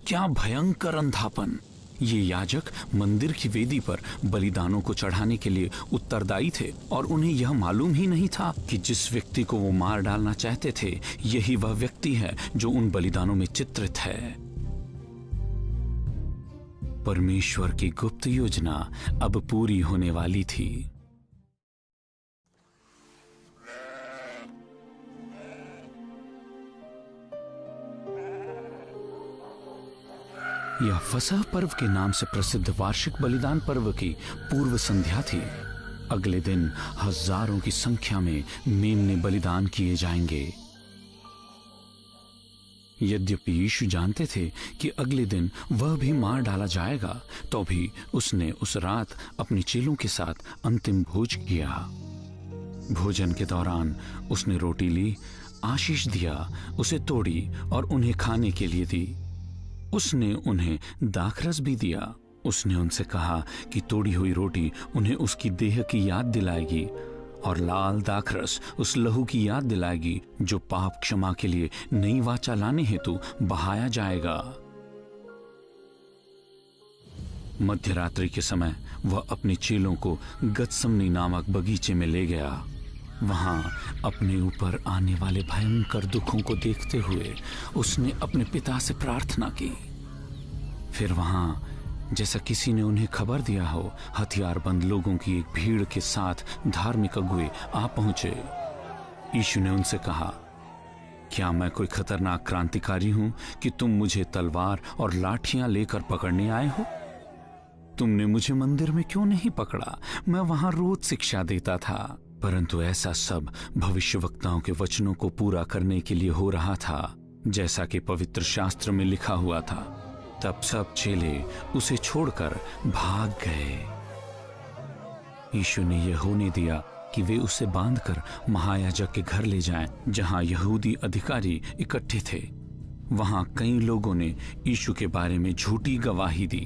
क्या भयंकर अंधापन! ये याजक मंदिर की वेदी पर बलिदानों को चढ़ाने के लिए उत्तरदायी थे और उन्हें यह मालूम ही नहीं था कि जिस व्यक्ति को वो मार डालना चाहते थे, यही वह व्यक्ति है जो उन बलिदानों में चित्रित है। परमेश्वर की गुप्त योजना अब पूरी होने वाली थी। यह फसह पर्व के नाम से प्रसिद्ध वार्षिक बलिदान पर्व की पूर्व संध्या थी। अगले दिन हजारों की संख्या में मेमने बलिदान किए जाएंगे। यद्यपि यीशु जानते थे कि अगले दिन वह भी मार डाला जाएगा, तो भी उसने उस रात अपने चेलों के साथ अंतिम भोज किया। भोजन के दौरान उसने रोटी ली, आशीष दिया, उसे तोड़ी और उन्हें खाने के लिए दी। उसने उन्हें दाखरस भी दिया। उसने उनसे कहा कि तोड़ी हुई रोटी उन्हें उसकी देह की याद दिलाएगी और लाल दाखरस उस लहू की याद दिलाएगी जो पाप क्षमा के लिए नई वाचा लाने हेतु बहाया जाएगा। मध्यरात्रि के समय वह अपने चेलों को गत्समनी नामक बगीचे में ले गया। वहां अपने ऊपर आने वाले भयंकर दुखों को देखते हुए उसने अपने पिता से प्रार्थना की। फिर वहां, जैसा किसी ने उन्हें खबर दिया हो, हथियारबंद लोगों की एक भीड़ के साथ धार्मिक अगुए आ पहुंचे। यीशु ने उनसे कहा, क्या मैं कोई खतरनाक क्रांतिकारी हूं कि तुम मुझे तलवार और लाठियां लेकर पकड़ने आए हो? तुमने मुझे मंदिर में क्यों नहीं पकड़ा? मैं वहां रोज शिक्षा देता था। परंतु ऐसा सब भविष्यवक्ताओं के वचनों को पूरा करने के लिए हो रहा था, जैसा कि पवित्र शास्त्र में लिखा हुआ था। तब सब चेले उसे छोड़कर भाग गए। यीशु ने यह होने दिया कि वे उसे बांधकर महायाजक के घर ले जाएं, जहां यहूदी अधिकारी इकट्ठे थे। वहां कई लोगों ने यीशु के बारे में झूठी गवाही दी।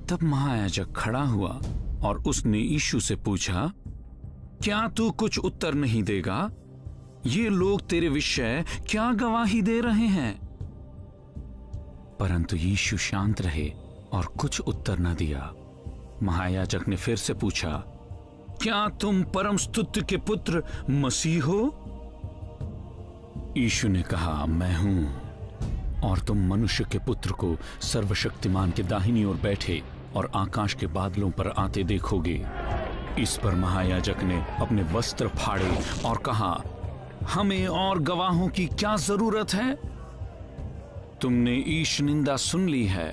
तब महायाजक खड़ा हुआ और उसने यीशु से पूछा, क्या तू कुछ उत्तर नहीं देगा? ये लोग तेरे विषय क्या गवाही दे रहे हैं? परंतु यीशु शांत रहे और कुछ उत्तर न दिया। महायाजक ने फिर से पूछा, क्या तुम परम स्तुत्य के पुत्र मसीह हो? यीशु ने कहा, मैं हूं। और तुम मनुष्य के पुत्र को सर्वशक्तिमान के दाहिनी ओर बैठे और आकाश के बादलों पर आते देखोगे। इस पर महायाजक ने अपने वस्त्र फाड़े और कहा, हमें और गवाहों की क्या जरूरत है? तुमने ईश निंदा सुन ली है,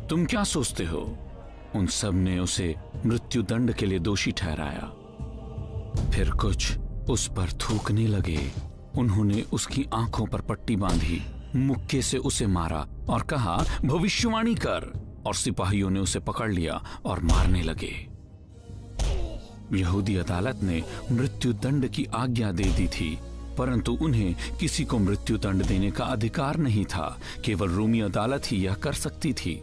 तुम क्या सोचते हो? उन सब ने उसे मृत्यु दंड के लिए दोषी ठहराया। फिर कुछ उस पर थूकने लगे। उन्होंने उसकी आंखों पर पट्टी बांधी, मुक्के से उसे मारा और कहा, भविष्यवाणी कर। और सिपाहियों ने उसे पकड़ लिया और मारने लगे। यहूदी अदालत ने मृत्यु दंड की आज्ञा दे दी थी, परंतु उन्हें किसी को मृत्यु दंड देने का अधिकार नहीं था। केवल रोमी अदालत ही यह कर सकती थी।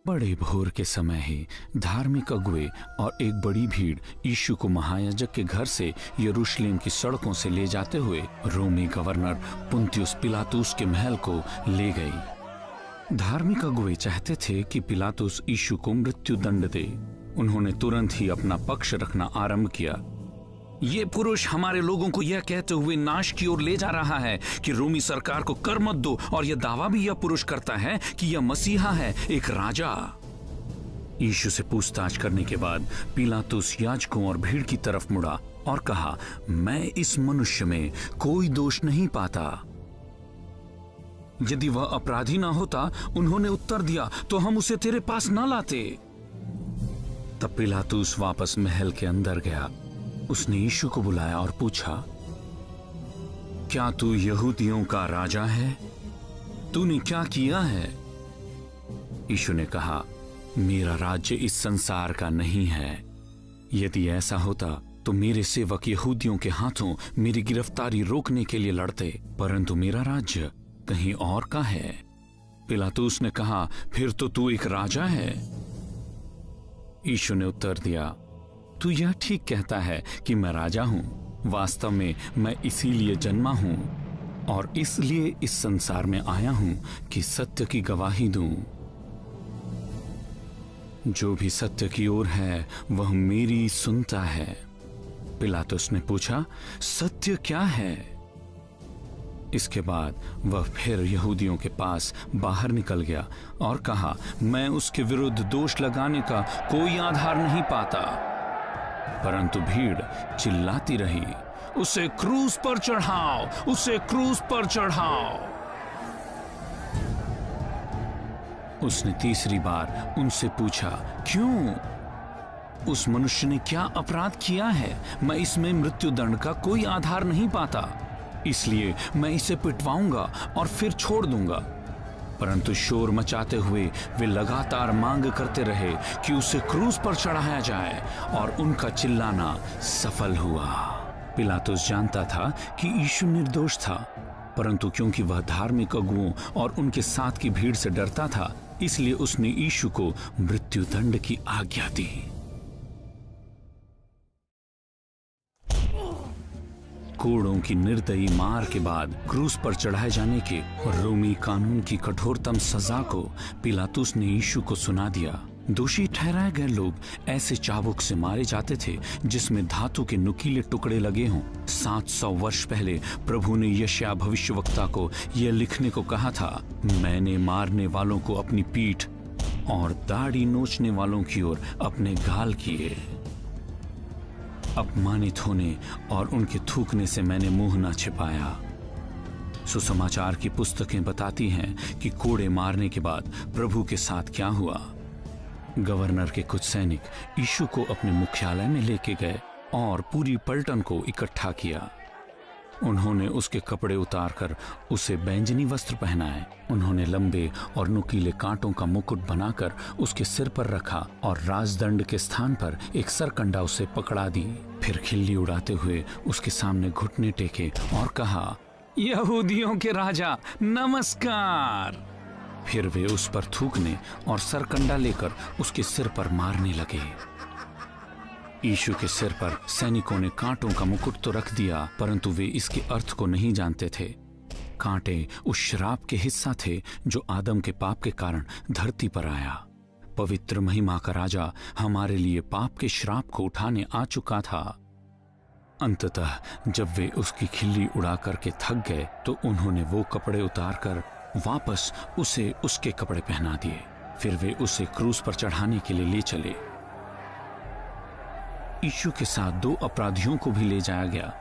बड़े भोर के समय ही धार्मिक अगुवे और एक बड़ी भीड़ यीशु को महायाजक के घर से यरूशलेम की सड़कों से ले जाते हुए रोमी गवर्नर पुन्तियुस पिलातुस के महल को ले गई। धार्मिक अगुवे चाहते थे कि पिलातुस यीशु को मृत्यु दंड दे। उन्होंने तुरंत ही अपना पक्ष रखना आरंभ किया। ये पुरुष हमारे लोगों को यह कहते हुए नाश की ओर ले जा रहा है कि रोमी सरकार को कर मत दो, और यह दावा भी यह पुरुष करता है कि यह मसीहा है, एक राजा। यीशु से पूछताछ करने के बाद पिलातुस याजकों और भीड़ की तरफ मुड़ा और कहा, मैं इस मनुष्य में कोई दोष नहीं पाता। यदि वह अपराधी ना होता, उन्होंने उत्तर दिया, तो हम उसे तेरे पास ना लाते। तब पिलातुस वापस महल के अंदर गया। उसने यीशु को बुलाया और पूछा, क्या तू यहूदियों का राजा है? तूने क्या किया है? यीशु ने कहा, मेरा राज्य इस संसार का नहीं है। यदि ऐसा होता तो मेरे सेवक यहूदियों के हाथों मेरी गिरफ्तारी रोकने के लिए लड़ते, परंतु मेरा राज्य कहीं और का है। पिलातुस ने कहा, फिर तो तू एक राजा है। यीशु ने उत्तर दिया, तू यह ठीक कहता है कि मैं राजा हूं। वास्तव में मैं इसीलिए जन्मा हूं और इसलिए इस संसार में आया हूं कि सत्य की गवाही दूं। जो भी सत्य की ओर है वह मेरी सुनता है। पिलातुस ने पूछा, सत्य क्या है? इसके बाद वह फिर यहूदियों के पास बाहर निकल गया और कहा, मैं उसके विरुद्ध दोष लगाने का कोई आधार नहीं पाता। परंतु भीड़ चिल्लाती रही, उसे क्रूस पर चढ़ाओ, उसे क्रूस पर चढ़ाओ। उसने तीसरी बार उनसे पूछा, क्यों? उस मनुष्य ने क्या अपराध किया है? मैं इसमें मृत्यु दंड का कोई आधार नहीं पाता, इसलिए मैं इसे पिटवाऊंगा और फिर छोड़ दूंगा। परंतु शोर मचाते हुए वे लगातार मांग करते रहे कि उसे क्रूस पर चढ़ाया जाए, और उनका चिल्लाना सफल हुआ। पिलातुस जानता था कि यीशु निर्दोष था, परंतु क्योंकि वह धार्मिक अगुओं और उनके साथ की भीड़ से डरता था, इसलिए उसने यीशु को मृत्यु दंड की आज्ञा दी। कोड़ों की निर्दयी मार के बाद क्रूस पर चढ़ाए जाने के रोमी कानून की कठोरतम सजा को पिलातुस ने यीशु को सुना दिया। दोषी ठहराए गए लोग ऐसे चाबुक से मारे जाते थे जिसमें धातु के नुकीले टुकड़े लगे हों। 700 वर्ष पहले प्रभु ने यशायाह भविष्यवक्ता को यह लिखने को कहा था, मैंने मारने वालों को अपनी पीठ और दाढ़ी नोचने वालों की ओर अपने गाल किए। अपमानित होने और उनके थूकने से मैंने मुंह न छिपाया। सुसमाचार की पुस्तकें बताती हैं कि कोड़े मारने के बाद प्रभु के साथ क्या हुआ। गवर्नर के कुछ सैनिक यीशु को अपने मुख्यालय में लेके गए और पूरी पलटन को इकट्ठा किया। उन्होंने उसके कपड़े उतारकर उसे बैंजनी वस्त्र पहनाए। उन्होंने लंबे और नुकीले कांटों का मुकुट बनाकर उसके सिर पर रखा और राजदंड के स्थान पर एक सरकंडा उसे पकड़ा दी। फिर खिल्ली उड़ाते हुए उसके सामने घुटने टेके और कहा, यहूदियों के राजा नमस्कार। फिर वे उस पर थूकने और सरकंडा लेकर उसके सिर पर मारने लगे। यीशु के सिर पर सैनिकों ने कांटों का मुकुट तो रख दिया, परंतु वे इसके अर्थ को नहीं जानते थे। कांटे उस श्राप के हिस्सा थे जो आदम के पाप के कारण धरती पर आया। पवित्र महिमा का राजा हमारे लिए पाप के श्राप को उठाने आ चुका था। अंततः जब वे उसकी खिल्ली उड़ा करके थक गए तो उन्होंने वो कपड़े उतारकर वापस उसे उसके कपड़े पहना दिए। फिर वे उसे क्रूस पर चढ़ाने के लिए ले चले। यीशु के साथ 2 अपराधियों को भी ले जाया गया।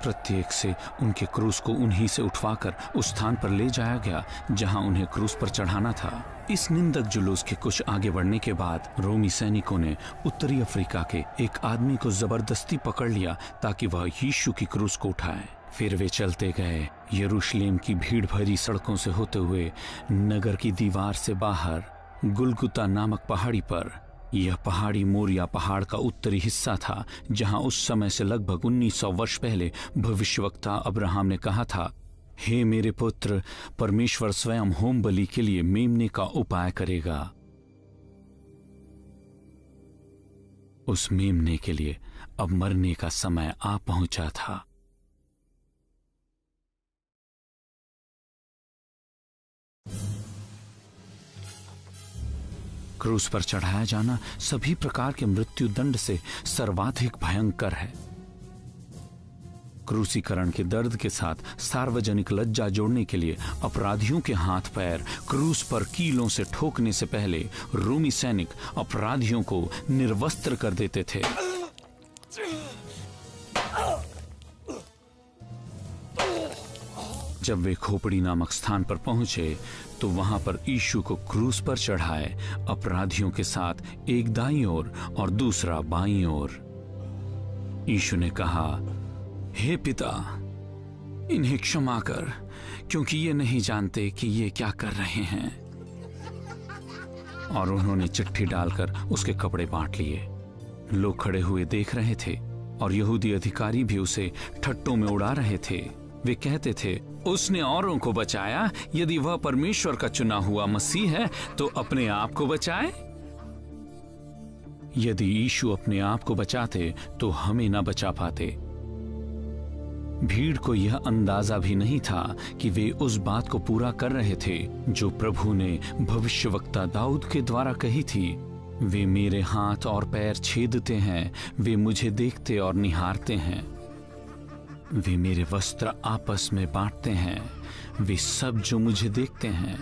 प्रत्येक से उनके क्रूस को उन्हीं से उठवाकर उस स्थान पर ले जाया गया जहां उन्हें क्रूस पर चढ़ाना था। इस निंदक जुलूस के कुछ आगे बढ़ने के बाद रोमी सैनिकों ने उत्तरी अफ्रीका के एक आदमी को जबरदस्ती पकड़ लिया ताकि वह यीशु की क्रूस को उठाए। फिर वे चलते गए यरूशलेम की भीड़ भरी सड़कों से होते हुए नगर की दीवार से बाहर गुलगुता नामक पहाड़ी पर। यह पहाड़ी मोरिया पहाड़ का उत्तरी हिस्सा था जहां उस समय से लगभग 1900 वर्ष पहले भविष्यवक्ता अब्राहम ने कहा था, हे मेरे पुत्र, परमेश्वर स्वयं होम बलि के लिए मेमने का उपाय करेगा। उस मेमने के लिए अब मरने का समय आ पहुंचा था। क्रूस पर चढ़ाया जाना सभी प्रकार के मृत्यु दंड से सर्वाधिक भयंकर है। क्रूसीकरण के दर्द के साथ सार्वजनिक लज्जा जोड़ने के लिए अपराधियों के हाथ पैर क्रूस पर कीलों से ठोकने से पहले रोमी सैनिक अपराधियों को निर्वस्त्र कर देते थे। जब वे खोपड़ी नामक स्थान पर पहुंचे तो वहां पर यीशु को क्रूस पर चढ़ाए अपराधियों के साथ एक दाईं ओर और दूसरा बाईं ओर। यीशु ने कहा, हे पिता, इन्हें क्षमा कर, क्योंकि ये नहीं जानते कि ये क्या कर रहे हैं। और उन्होंने चिट्ठी डालकर उसके कपड़े बांट लिए। लोग खड़े हुए देख रहे थे और यहूदी अधिकारी भी उसे ठट्टों में उड़ा रहे थे। वे कहते थे, उसने औरों को बचाया, यदि वह परमेश्वर का चुना हुआ मसीह है तो अपने आप को बचाए। यदि यीशु अपने आप को बचाते तो हमें ना बचा पाते। भीड़ को यह अंदाजा भी नहीं था कि वे उस बात को पूरा कर रहे थे जो प्रभु ने भविष्यवक्ता दाऊद के द्वारा कही थी, वे मेरे हाथ और पैर छेदते हैं, वे मुझे देखते और निहारते हैं। वे मेरे वस्त्र आपस में बांटते हैं, वे सब जो मुझे देखते हैं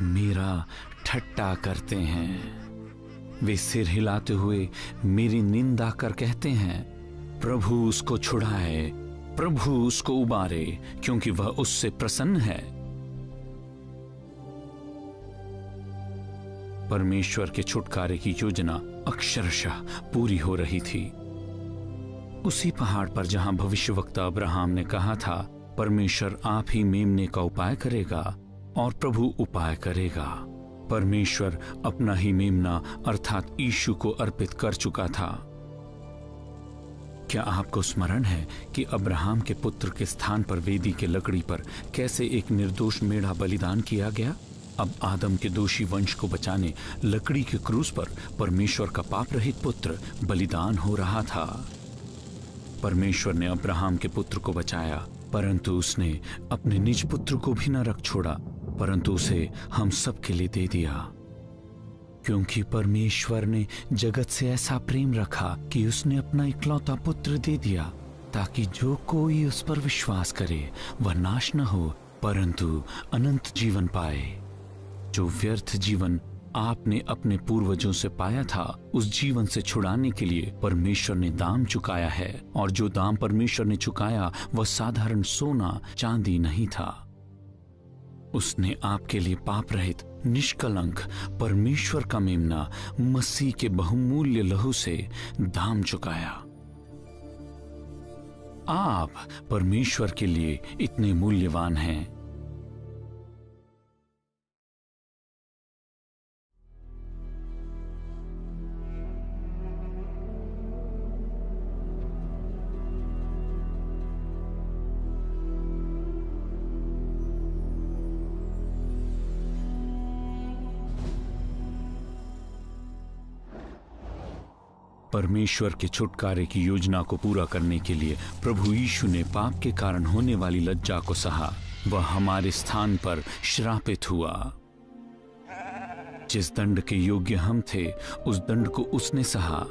मेरा ठट्टा करते हैं। वे सिर हिलाते हुए मेरी निंदा कर कहते हैं, प्रभु उसको छुड़ाए, प्रभु उसको उबारे, क्योंकि वह उससे प्रसन्न है। परमेश्वर के छुटकारे की योजना अक्षरशः पूरी हो रही थी। उसी पहाड़ पर जहां भविष्यवक्ता अब्राहम ने कहा था, परमेश्वर आप ही मेमने का उपाय करेगा और प्रभु उपाय करेगा। परमेश्वर अपना ही मेमना अर्थात यीशु को अर्पित कर चुका था। क्या आपको स्मरण है कि अब्राहम के पुत्र के स्थान पर वेदी के लकड़ी पर कैसे एक निर्दोष मेढ़ा बलिदान किया गया? अब आदम के दोषी वंश को बचाने लकड़ी के क्रूस पर परमेश्वर का पाप रहित पुत्र बलिदान हो रहा था। परमेश्वर ने अब्राहम के पुत्र को बचाया, परंतु उसने अपने निज पुत्र को भी न रख छोड़ा, परंतु उसे हम सब के लिए दे दिया। क्योंकि परमेश्वर ने जगत से ऐसा प्रेम रखा कि उसने अपना इकलौता पुत्र दे दिया, ताकि जो कोई उस पर विश्वास करे वह नाश न हो परंतु अनंत जीवन पाए। जो व्यर्थ जीवन आपने अपने पूर्वजों से पाया था, उस जीवन से छुड़ाने के लिए परमेश्वर ने दाम चुकाया है, और जो दाम परमेश्वर ने चुकाया वह साधारण सोना चांदी नहीं था। उसने आपके लिए पाप रहित निष्कलंक परमेश्वर का मेमना मसीह के बहुमूल्य लहू से दाम चुकाया। आप परमेश्वर के लिए इतने मूल्यवान हैं। परमेश्वर के छुटकारे की योजना को पूरा करने के लिए प्रभु यीशु ने पाप के कारण होने वाली लज्जा को सहा। वह हमारे स्थान पर श्रापित हुआ। जिस दंड के योग्य हम थे, उस दंड को उसने सहा।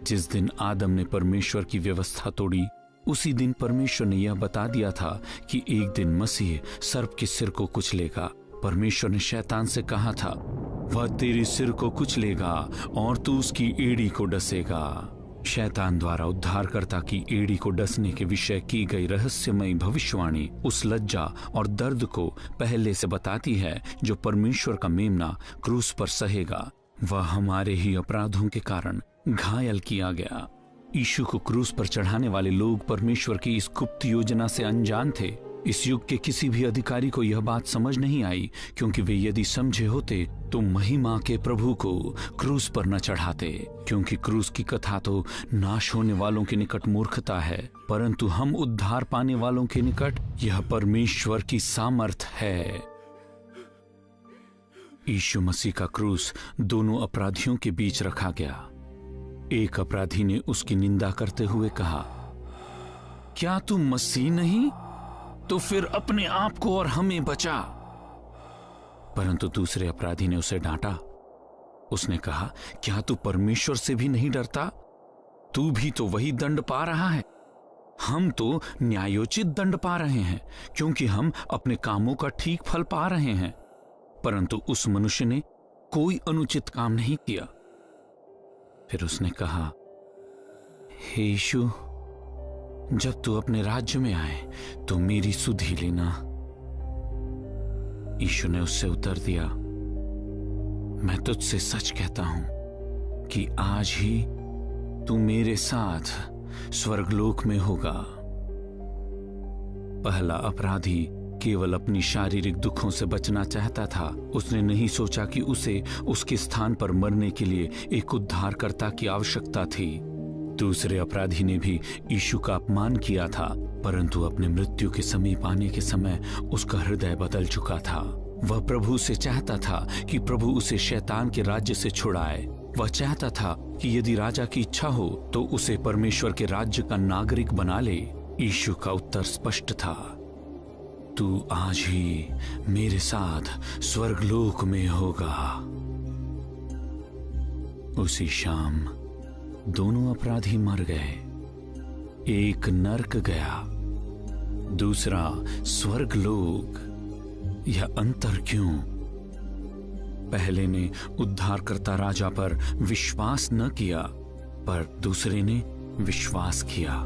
जिस दिन आदम ने परमेश्वर की व्यवस्था तोड़ी, उसी दिन परमेश्वर ने यह बता दिया था कि एक दिन मसीह सर्प के सिर को कुचलेगा। परमेश्वर ने शैतान से कहा था, वह तेरे सिर को कुचलेगा और तू उसकी एड़ी को डसेगा। शैतान द्वारा उद्धारकर्ता की एड़ी को डसने के विषय की गई रहस्यमयी भविष्यवाणी उस लज्जा और दर्द को पहले से बताती है जो परमेश्वर का मेमना क्रूस पर सहेगा। वह हमारे ही अपराधों के कारण घायल किया गया। यीशु को क्रूस पर चढ़ाने वाले लोग परमेश्वर की इस गुप्त योजना से अनजान थे। इस युग के किसी भी अधिकारी को यह बात समझ नहीं आई, क्योंकि वे यदि समझे होते तो महिमा के प्रभु को क्रूस पर न चढ़ाते। क्योंकि क्रूस की कथा तो नाश होने वालों के निकट मूर्खता है, परंतु हम उद्धार पाने वालों के निकट यह परमेश्वर की सामर्थ है। यीशु मसीह का क्रूस दोनों अपराधियों के बीच रखा गया। एक अपराधी ने उसकी निंदा करते हुए कहा, क्या तू मसीह नहीं? तो फिर अपने आप को और हमें बचा। परंतु दूसरे अपराधी ने उसे डांटा। उसने कहा, क्या तू परमेश्वर से भी नहीं डरता? तू भी तो वही दंड पा रहा है। हम तो न्यायोचित दंड पा रहे हैं, क्योंकि हम अपने कामों का ठीक फल पा रहे हैं। परंतु उस मनुष्य ने कोई अनुचित काम नहीं किया। फिर उसने कहा, हे यीशु, जब तू अपने राज्य में आए तो मेरी सुधि लेना। यीशु ने उससे उत्तर दिया, मैं तुझसे सच कहता हूं कि आज ही तू मेरे साथ स्वर्गलोक में होगा। पहला अपराधी केवल अपनी शारीरिक दुखों से बचना चाहता था। उसने नहीं सोचा कि उसे उसके स्थान पर मरने के लिए एक उद्धारकर्ता की आवश्यकता थी। दूसरे अपराधी ने भी यीशु का अपमान किया था, परंतु अपने मृत्यु के समीप आने के समय उसका हृदय बदल चुका था। वह प्रभु से चाहता था कि प्रभु उसे शैतान के राज्य से छुड़ाए। वह चाहता था कि यदि राजा की इच्छा हो तो उसे परमेश्वर के राज्य का नागरिक बना ले। यीशु का उत्तर स्पष्ट था, तू आज ही मेरे साथ स्वर्गलोक में होगा। उसी शाम दोनों अपराधी मर गए। एक नरक गया, दूसरा स्वर्गलोक। यह अंतर क्यों? पहले ने उद्धारकर्ता राजा पर विश्वास न किया, पर दूसरे ने विश्वास किया।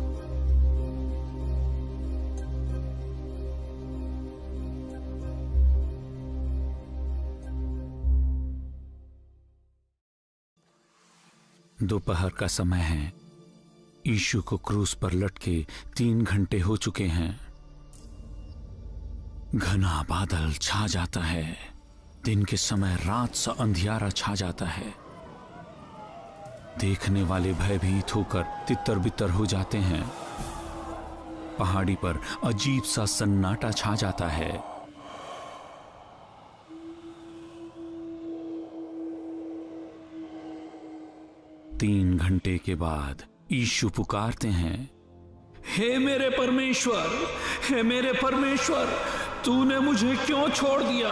दोपहर का समय है। यीशु को क्रूस पर लटके 3 घंटे हो चुके हैं। घना बादल छा जाता है। दिन के समय रात सा अंधियारा छा जाता है। देखने वाले भयभीत होकर तितर बितर हो जाते हैं। पहाड़ी पर अजीब सा सन्नाटा छा जाता है। तीन घंटे के बाद यीशु पुकारते हैं, हे मेरे परमेश्वर, हे मेरे परमेश्वर, तूने मुझे क्यों छोड़ दिया?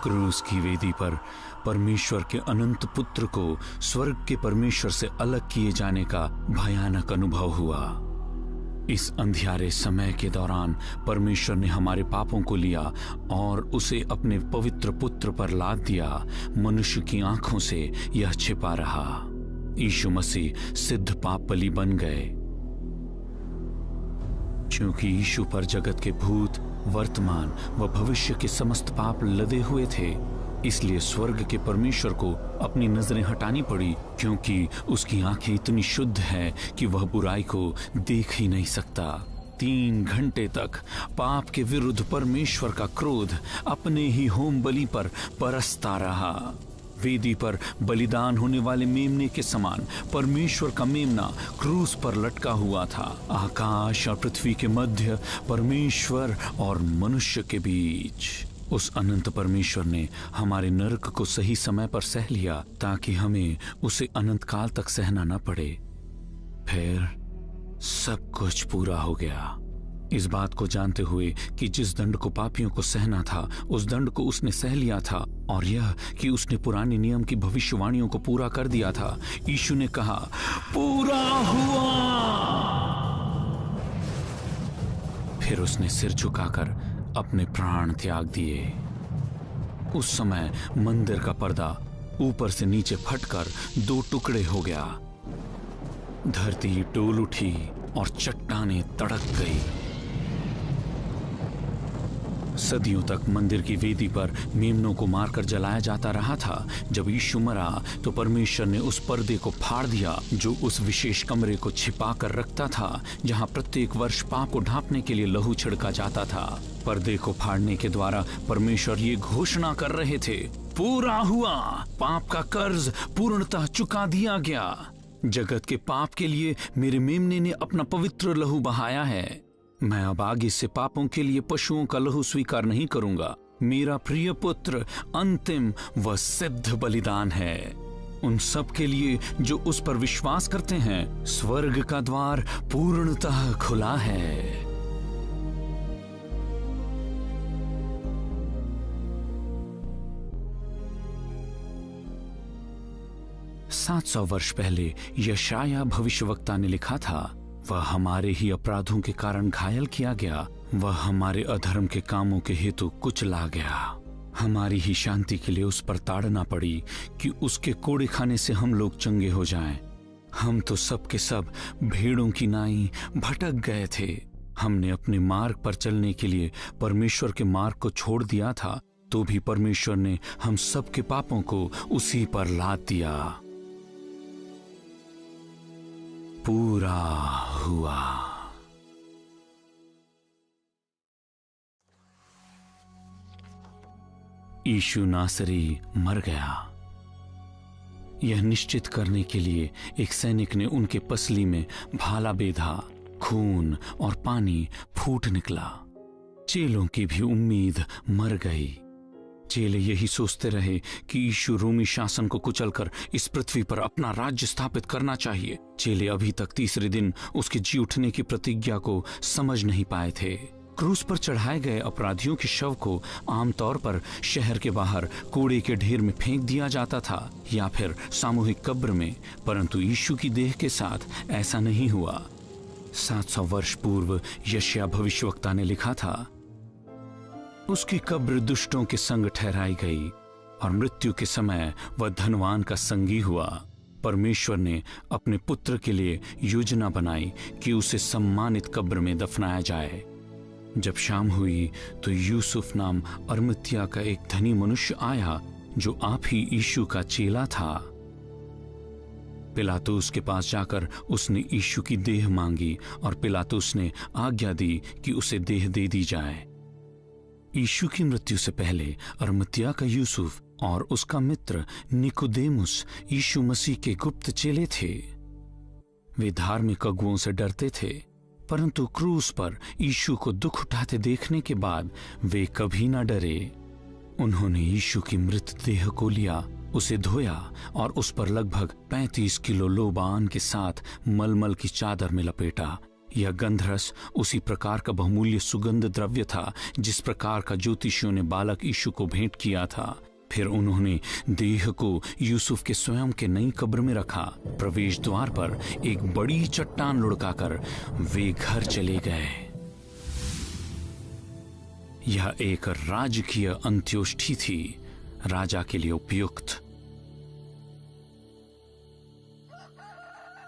क्रूस की वेदी पर परमेश्वर के अनंत पुत्र को स्वर्ग के परमेश्वर से अलग किए जाने का भयानक अनुभव हुआ। इस अंधियारे समय के दौरान परमेश्वर ने हमारे पापों को लिया और उसे अपने पवित्र पुत्र पर लाद दिया। मनुष्य की आंखों से यह छिपा रहा। यीशु मसीह सिद्ध पाप बलि बन गए। क्योंकि यीशु पर जगत के भूत, वर्तमान व भविष्य के समस्त पाप लदे हुए थे, इसलिए स्वर्ग के परमेश्वर को अपनी नजरें हटानी पड़ी, क्योंकि उसकी आंखें इतनी शुद्ध है कि वह बुराई को देख ही नहीं सकता। 3 घंटे तक पाप के विरुद्ध परमेश्वर का क्रोध अपने ही होम बलि पर बरसता रहा। वेदी पर बलिदान होने वाले मेमने के समान परमेश्वर का मेमना क्रूस पर लटका हुआ था। आकाश और पृथ्वी के मध्य परमेश्वर और मनुष्य के बीच उस अनंत परमेश्वर ने हमारे नरक को सही समय पर सह लिया, ताकि हमें उसे अनंत काल तक सहना न पड़े। फिर सब कुछ पूरा हो गया। इस बात को जानते हुए कि जिस दंड को पापियों को सहना था उस दंड को उसने सह लिया था, और यह कि उसने पुराने नियम की भविष्यवाणियों को पूरा कर दिया था, यीशु ने कहा, पूरा हुआ। फिर उसने सिर झुकाकर अपने प्राण त्याग दिए। उस समय मंदिर का पर्दा ऊपर से नीचे फटकर 2 टुकड़े हो गया। धरती डोल उठी और चट्टानें तड़क गई। सदियों तक मंदिर की वेदी पर मेमनों को मारकर जलाया जाता रहा था। जब यीशु मरा तो परमेश्वर ने उस पर्दे को फाड़ दिया जो उस विशेष कमरे को छिपा कर रखता था, जहां प्रत्येक वर्ष पाप को ढांपने के लिए लहू छिड़का जाता था। पर्दे को फाड़ने के द्वारा परमेश्वर ये घोषणा कर रहे थे, पूरा हुआ, पाप का कर्ज पूर्णतः चुका दिया गया। जगत के पाप के लिए मेरे मेमने ने अपना पवित्र लहू बहाया है। मैं अब आगे से पापों के लिए पशुओं का लहू स्वीकार नहीं करूंगा। मेरा प्रिय पुत्र अंतिम व सिद्ध बलिदान है। उन सब के लिए जो उस पर विश्वास करते हैं, स्वर्ग का द्वार पूर्णतः खुला है। सात 700 वर्ष पहले यशाया भविष्यवक्ता ने लिखा था, वह हमारे ही अपराधों के कारण घायल किया गया, वह हमारे अधर्म के कामों के हेतु कुचला गया। हमारी ही शांति के लिए उस पर ताड़ना पड़ी कि उसके कोड़े खाने से हम लोग चंगे हो जाएं। हम तो सब के सब भेड़ों की नाई भटक गए थे। हमने अपने मार्ग पर चलने के लिए परमेश्वर के मार्ग को छोड़ दिया था, तो भी परमेश्वर ने हम सब के पापों को उसी पर लाद दिया। पूरा हुआ। यीशु नासरी मर गया। यह निश्चित करने के लिए एक सैनिक ने उनके पसली में भाला बेधा, खून और पानी फूट निकला। चेलों की भी उम्मीद मर गई। चेले यही सोचते रहे कि यीशु रोमी शासन को कुचलकर इस पृथ्वी पर अपना राज्य स्थापित करना चाहिए। चेले अभी तक तीसरे दिन उसके जी उठने की प्रतिज्ञा को समझ नहीं पाए थे। क्रूस पर चढ़ाए गए अपराधियों के शव को आमतौर पर शहर के बाहर कूड़े के ढेर में फेंक दिया जाता था या फिर सामूहिक कब्र में, परंतु यीशु की देह के साथ ऐसा नहीं हुआ। 700 वर्ष पूर्व यशायाह भविष्यवक्ता ने लिखा था, उसकी कब्र दुष्टों के संग ठहराई गई और मृत्यु के समय वह धनवान का संगी हुआ। परमेश्वर ने अपने पुत्र के लिए योजना बनाई कि उसे सम्मानित कब्र में दफनाया जाए। जब शाम हुई तो यूसुफ नाम अरमतिया का एक धनी मनुष्य आया जो आप ही यीशु का चेला था। पिलातुस के पास जाकर उसने यीशु की देह मांगी और पिलातुस ने आज्ञा दी कि उसे देह दे दी जाए। यीशु की मृत्यु से पहले अरमतिया का यूसुफ और उसका मित्र निकोदेमुस यीशु मसीह के गुप्त चेले थे। वे धार्मिक अगुओं से डरते थे, परंतु क्रूस पर यीशु को दुख उठाते देखने के बाद वे कभी न डरे। उन्होंने यीशु की मृत देह को लिया, उसे धोया और उस पर लगभग 35 किलो लोबान के साथ मलमल की चादर में लपेटा। यह गंधरस उसी प्रकार का बहुमूल्य सुगंध द्रव्य था जिस प्रकार का ज्योतिषियों ने बालक यीशु को भेंट किया था। फिर उन्होंने देह को यूसुफ के स्वयं के नई कब्र में रखा। प्रवेश द्वार पर एक बड़ी चट्टान लुढ़काकर वे घर चले गए। यह एक राजकीय अंत्योष्ठी थी, राजा के लिए उपयुक्त।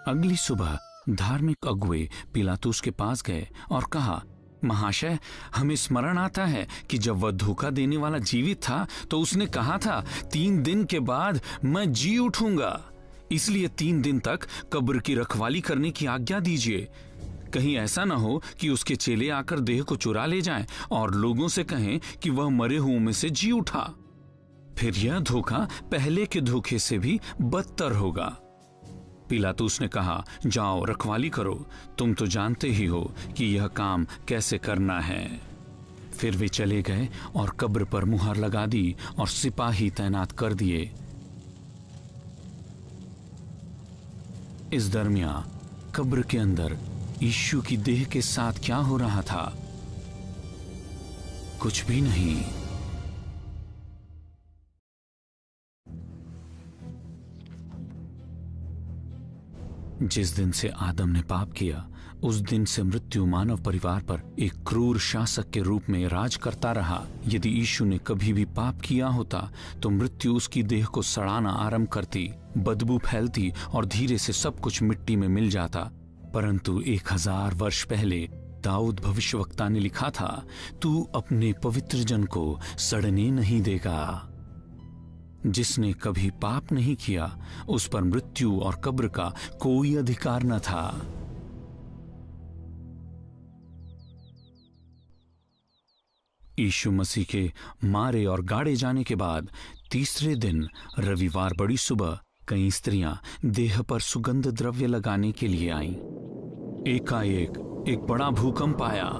अगली सुबह धार्मिक अगुए पिलातुस के पास गए और कहा, महाशय, हमें स्मरण आता है कि जब वह धोखा देने वाला जीवित था तो उसने कहा था 3 दिन के बाद मैं जी उठूंगा। इसलिए 3 दिन तक कब्र की रखवाली करने की आज्ञा दीजिए। कहीं ऐसा ना हो कि उसके चेले आकर देह को चुरा ले जाएं और लोगों से कहें कि वह मरे हुओं में से जी उठा। फिर यह धोखा पहले के धोखे से भी बदतर होगा। पिलातुस ने कहा, जाओ रखवाली करो, तुम तो जानते ही हो कि यह काम कैसे करना है। फिर वे चले गए और कब्र पर मुहर लगा दी और सिपाही तैनात कर दिए। इस दरमियान कब्र के अंदर यीशु की देह के साथ क्या हो रहा था? कुछ भी नहीं। जिस दिन से आदम ने पाप किया, उस दिन से मृत्यु मानव परिवार पर एक क्रूर शासक के रूप में राज करता रहा। यदि यीशु ने कभी भी पाप किया होता तो मृत्यु उसकी देह को सड़ाना आरंभ करती, बदबू फैलती और धीरे से सब कुछ मिट्टी में मिल जाता। परंतु 1000 वर्ष पहले दाऊद भविष्यवक्ता ने लिखा था, तू अपने पवित्र जन को सड़ने नहीं देगा। जिसने कभी पाप नहीं किया उस पर मृत्यु और कब्र का कोई अधिकार न था। यीशु मसीह के मारे और गाड़े जाने के बाद तीसरे दिन रविवार बड़ी सुबह कई स्त्रियां देह पर सुगंध द्रव्य लगाने के लिए आईं। एकाएक एक बड़ा भूकंप आया।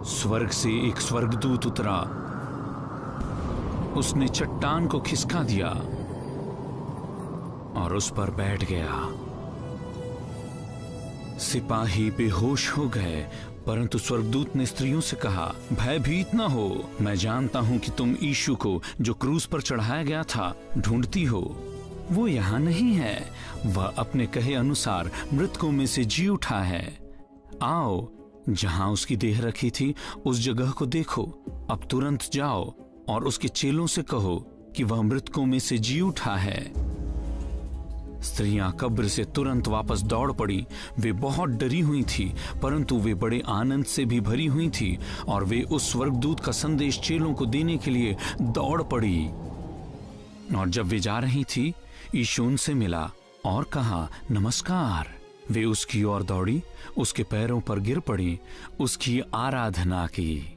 स्वर्ग से एक स्वर्गदूत उतरा। उसने चट्टान को खिसका दिया और उस पर बैठ गया। सिपाही बेहोश हो गए, परंतु स्वर्गदूत ने स्त्रियों से कहा, भयभीत न हो, मैं जानता हूं कि तुम यीशु को जो क्रूस पर चढ़ाया गया था ढूंढती हो। वो यहां नहीं है, वह अपने कहे अनुसार मृतकों में से जी उठा है। आओ, जहां उसकी देह रखी थी उस जगह को देखो। अब तुरंत जाओ और उसके चेलों से कहो कि वह मृतकों में से जी उठा है। स्त्रियां कब्र से तुरंत वापस दौड़ पड़ी। वे बहुत डरी हुई थी, परंतु वे बड़े आनंद से भी भरी हुई थी और वे उस स्वर्गदूत का संदेश चेलों को देने के लिए दौड़ पड़ी। और जब वे जा रही थी, यीशु उनसे मिला और कहा, नमस्कार। वे उसकी ओर दौड़ी, उसके पैरों पर गिर पड़ी, उसकी आराधना की।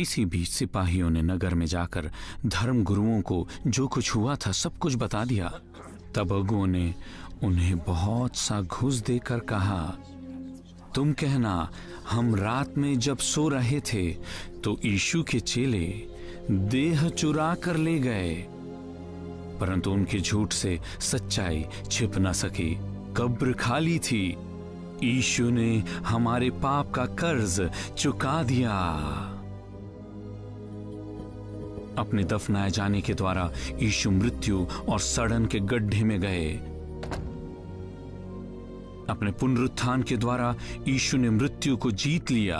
इसी बीच सिपाहियों ने नगर में जाकर धर्म गुरुओं को जो कुछ हुआ था सब कुछ बता दिया। तब अगुओं ने उन्हें बहुत सा घूस देकर कहा, तुम कहना, हम रात में जब सो रहे थे तो यीशु के चेले देह चुरा कर ले गए। परंतु उनके झूठ से सच्चाई छिप न सकी। कब्र खाली थी। यीशु ने हमारे पाप का कर्ज चुका दिया। अपने दफनाए जाने के द्वारा यीशु मृत्यु और सड़न के गड्ढे में गए। अपने पुनरुत्थान के द्वारा यीशु ने मृत्यु को जीत लिया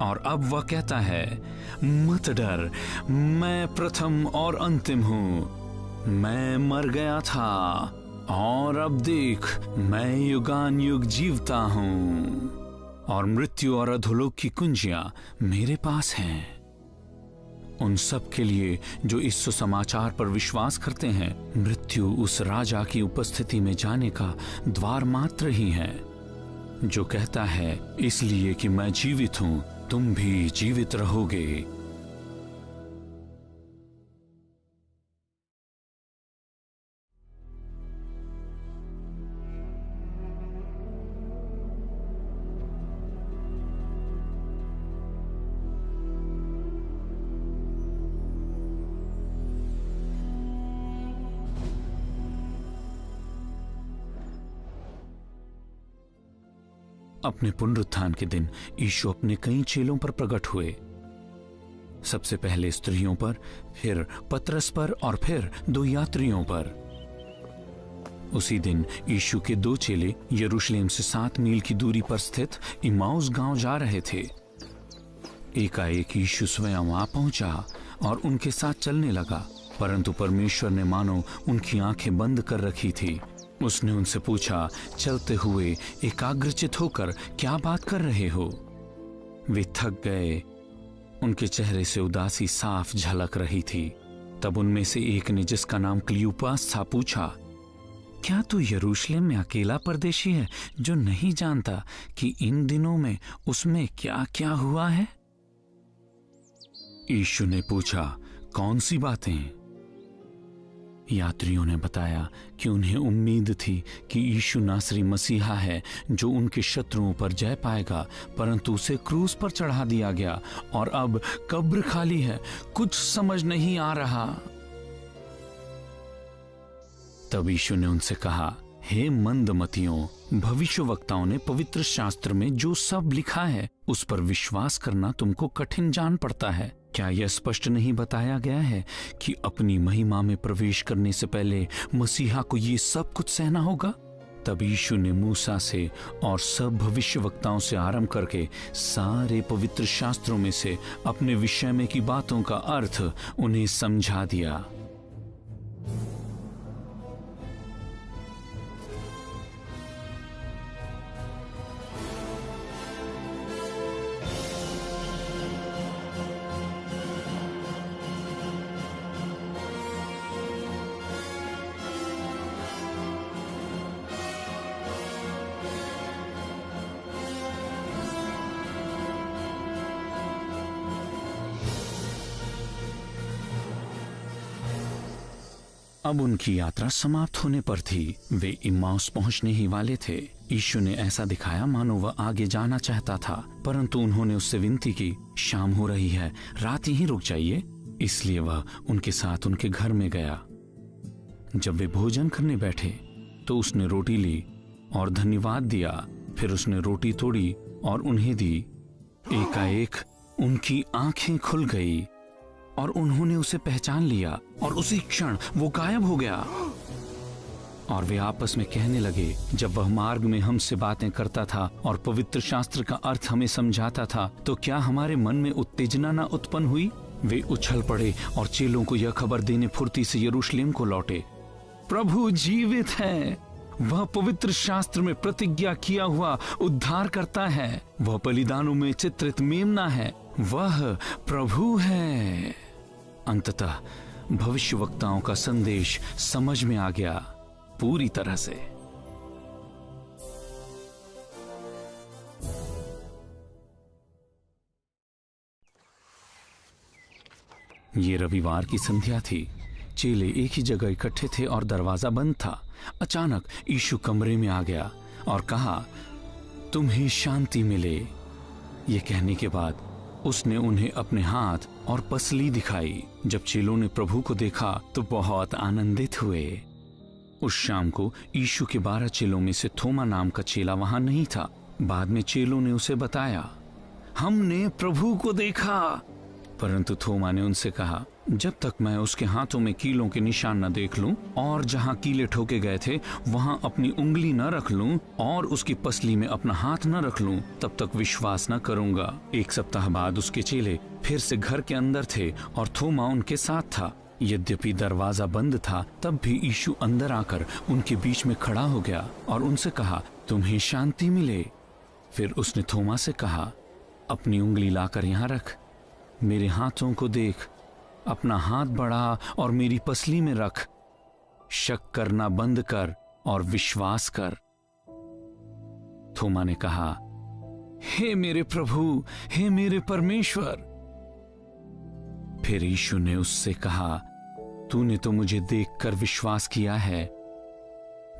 और अब वह कहता है, मत डर, मैं प्रथम और अंतिम हूं। मैं मर गया था और अब देख, मैं युगान युग जीवता हूं और मृत्यु और अधोलोक की कुंजियां मेरे पास हैं। उन सब के लिए जो इस सुसमाचार पर विश्वास करते हैं, मृत्यु उस राजा की उपस्थिति में जाने का द्वार मात्र ही है, जो कहता है, इसलिए कि मैं जीवित हूं, तुम भी जीवित रहोगे। अपने पुनरुत्थान के दिन यीशु अपने कई चेलों पर प्रकट हुए। सबसे पहले स्त्रियों पर, फिर पतरस पर और फिर 2 यात्रियों पर। उसी दिन यीशु के 2 चेले यरूशलेम से 7 मील की दूरी पर स्थित इम्माउस गांव जा रहे थे। एकाएक यीशु स्वयं वहां पहुंचा और उनके साथ चलने लगा, परंतु परमेश्वर ने मानो उनकी आंखें बंद कर रखी थी। उसने उनसे पूछा, चलते हुए एकाग्रचित होकर क्या बात कर रहे हो? वे थक गए, उनके चेहरे से उदासी साफ झलक रही थी। तब उनमें से एक ने, जिसका नाम क्लियोपास था, पूछा, क्या तू यरूशलेम में अकेला परदेशी है जो नहीं जानता कि इन दिनों में उसमें क्या क्या हुआ है? यीशु ने पूछा, कौन सी बातें? यात्रियों ने बताया कि उन्हें उम्मीद थी कि यीशु नासरी मसीहा है जो उनके शत्रुओं पर जय पाएगा, परंतु उसे क्रूस पर चढ़ा दिया गया और अब कब्र खाली है, कुछ समझ नहीं आ रहा। तब यीशु ने उनसे कहा, हे मंदमतियों, भविष्यवक्ताओं ने पवित्र शास्त्र में जो सब लिखा है उस पर विश्वास करना तुमको कठिन जान पड़ता है। क्या यह स्पष्ट नहीं बताया गया है कि अपनी महिमा में प्रवेश करने से पहले मसीहा को ये सब कुछ सहना होगा? तब यीशु ने मूसा से और सब भविष्यवक्ताओं से आरंभ करके सारे पवित्र शास्त्रों में से अपने विषय में की बातों का अर्थ उन्हें समझा दिया। अब उनकी यात्रा समाप्त होने पर थी। वे इम्माउस पहुंचने ही वाले थे। यीशु ने ऐसा दिखाया मानो वह आगे जाना चाहता था, परंतु उन्होंने उससे विनती की, शाम हो रही है, रात यहीं रुक जाइए। इसलिए वह उनके साथ उनके घर में गया। जब वे भोजन करने बैठे तो उसने रोटी ली और धन्यवाद दिया। फिर उसने रोटी तोड़ी और उन्हें दी। एकाएक उनकी आंखें खुल गई और उन्होंने उसे पहचान लिया और उसी क्षण वो गायब हो गया। और वे आपस में कहने लगे, जब वह मार्ग में हमसे बातें करता था और पवित्र शास्त्र का अर्थ हमें समझाता था, तो क्या हमारे मन में उत्तेजना न उत्पन्न हुई? वे उछल पड़े और चेलों को यह खबर देने फुर्ती से यरूशलेम को लौटे, प्रभु जीवित है, वह पवित्र शास्त्र में प्रतिज्ञा किया हुआ उद्धार करता है, वह बलिदानों में चित्रित मेमना है, वह प्रभु है। अंततः भविष्यवक्ताओं का संदेश समझ में आ गया पूरी तरह से। ये रविवार की संध्या थी। चेले एक ही जगह इकट्ठे थे और दरवाजा बंद था। अचानक यीशु कमरे में आ गया और कहा, तुम्हें शांति मिले। ये कहने के बाद उसने उन्हें अपने हाथ और पसली दिखाई। जब चेलों ने प्रभु को देखा तो बहुत आनंदित हुए। उस शाम को यीशु के 12 चेलों में से थोमा नाम का चेला वहां नहीं था। बाद में चेलों ने उसे बताया, हमने प्रभु को देखा। परंतु थोमा ने उनसे कहा, जब तक मैं उसके हाथों में कीलों के निशान न देख लूं और जहां कीले ठोके गए थे वहां अपनी उंगली न रख लूं और उसकी पसली में अपना हाथ न रख लूं, तब तक विश्वास न करूंगा। 1 सप्ताह बाद उसके चेले फिर से घर के अंदर थे और थोमा उनके साथ था। यद्यपि दरवाजा बंद था, तब भी यीशु अंदर आकर उनके बीच में खड़ा हो गया और उनसे कहा, तुम्हें शांति मिले। फिर उसने थोमा से कहा, अपनी उंगली लाकर यहाँ रख, मेरे हाथों को देख, अपना हाथ बढ़ा और मेरी पसली में रख। शक करना बंद कर और विश्वास कर। थोमा ने कहा, हे मेरे प्रभु, हे मेरे परमेश्वर। फिर यीशु ने उससे कहा, तूने तो मुझे देखकर विश्वास किया है।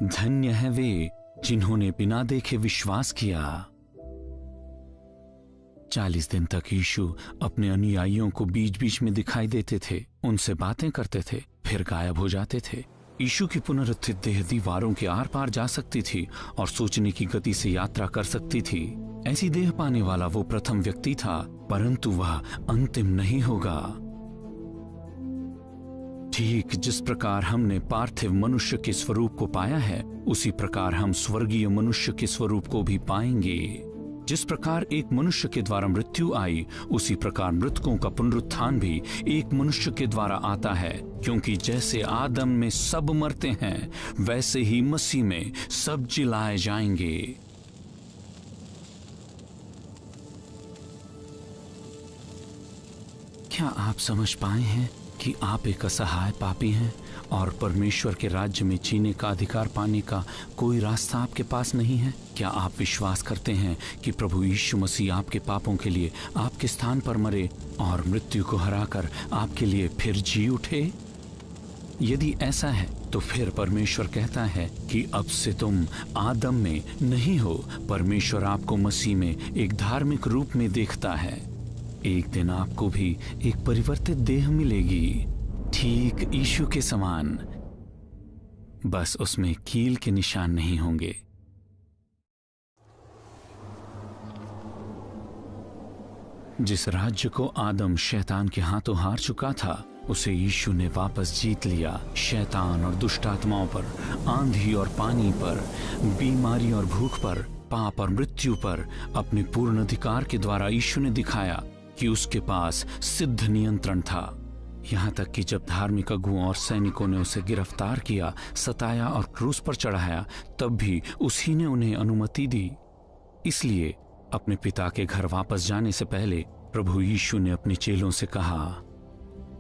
धन्य है वे जिन्होंने बिना देखे विश्वास किया। 40 दिन तक यीशु अपने अनुयायियों को बीच बीच में दिखाई देते थे, उनसे बातें करते थे, फिर गायब हो जाते थे। यीशु की पुनरुत्थित देह दीवारों के आर पार जा सकती थी और सोचने की गति से यात्रा कर सकती थी। ऐसी देह पाने वाला वो प्रथम व्यक्ति था, परंतु वह अंतिम नहीं होगा। ठीक जिस प्रकार हमने पार्थिव मनुष्य के स्वरूप को पाया है, उसी प्रकार हम स्वर्गीय मनुष्य के स्वरूप को भी पाएंगे। जिस प्रकार एक मनुष्य के द्वारा मृत्यु आई, उसी प्रकार मृतकों का पुनरुत्थान भी एक मनुष्य के द्वारा आता है। क्योंकि जैसे आदम में सब मरते हैं, वैसे ही मसीह में सब जिलाए जाएंगे। क्या आप समझ पाए हैं कि आप एक असहाय पापी हैं और परमेश्वर के राज्य में जीने का अधिकार पाने का कोई रास्ता आपके पास नहीं है? क्या आप विश्वास करते हैं कि प्रभु यीशु मसीह आपके पापों के लिए आपके स्थान पर मरे और मृत्यु को हराकर आपके लिए फिर जी उठे? यदि ऐसा है तो फिर परमेश्वर कहता है कि अब से तुम आदम में नहीं हो। परमेश्वर आपको मसीह में एक धार्मिक रूप में देखता है। एक दिन आपको भी एक परिवर्तित देह मिलेगी, ठीक यीशु के समान, बस उसमें कील के निशान नहीं होंगे। जिस राज्य को आदम शैतान के हाथों हार चुका था, उसे यीशु ने वापस जीत लिया। शैतान और दुष्ट आत्माओं पर, आंधी और पानी पर, बीमारी और भूख पर, पाप और मृत्यु पर अपने पूर्ण अधिकार के द्वारा यीशु ने दिखाया कि उसके पास सिद्ध नियंत्रण था। यहाँ तक कि जब धार्मिक अगुओं और सैनिकों ने उसे गिरफ्तार किया, सताया और क्रूस पर चढ़ाया, तब भी उसी ने उन्हें अनुमति दी। इसलिए अपने पिता के घर वापस जाने से पहले प्रभु यीशु ने अपने चेलों से कहा,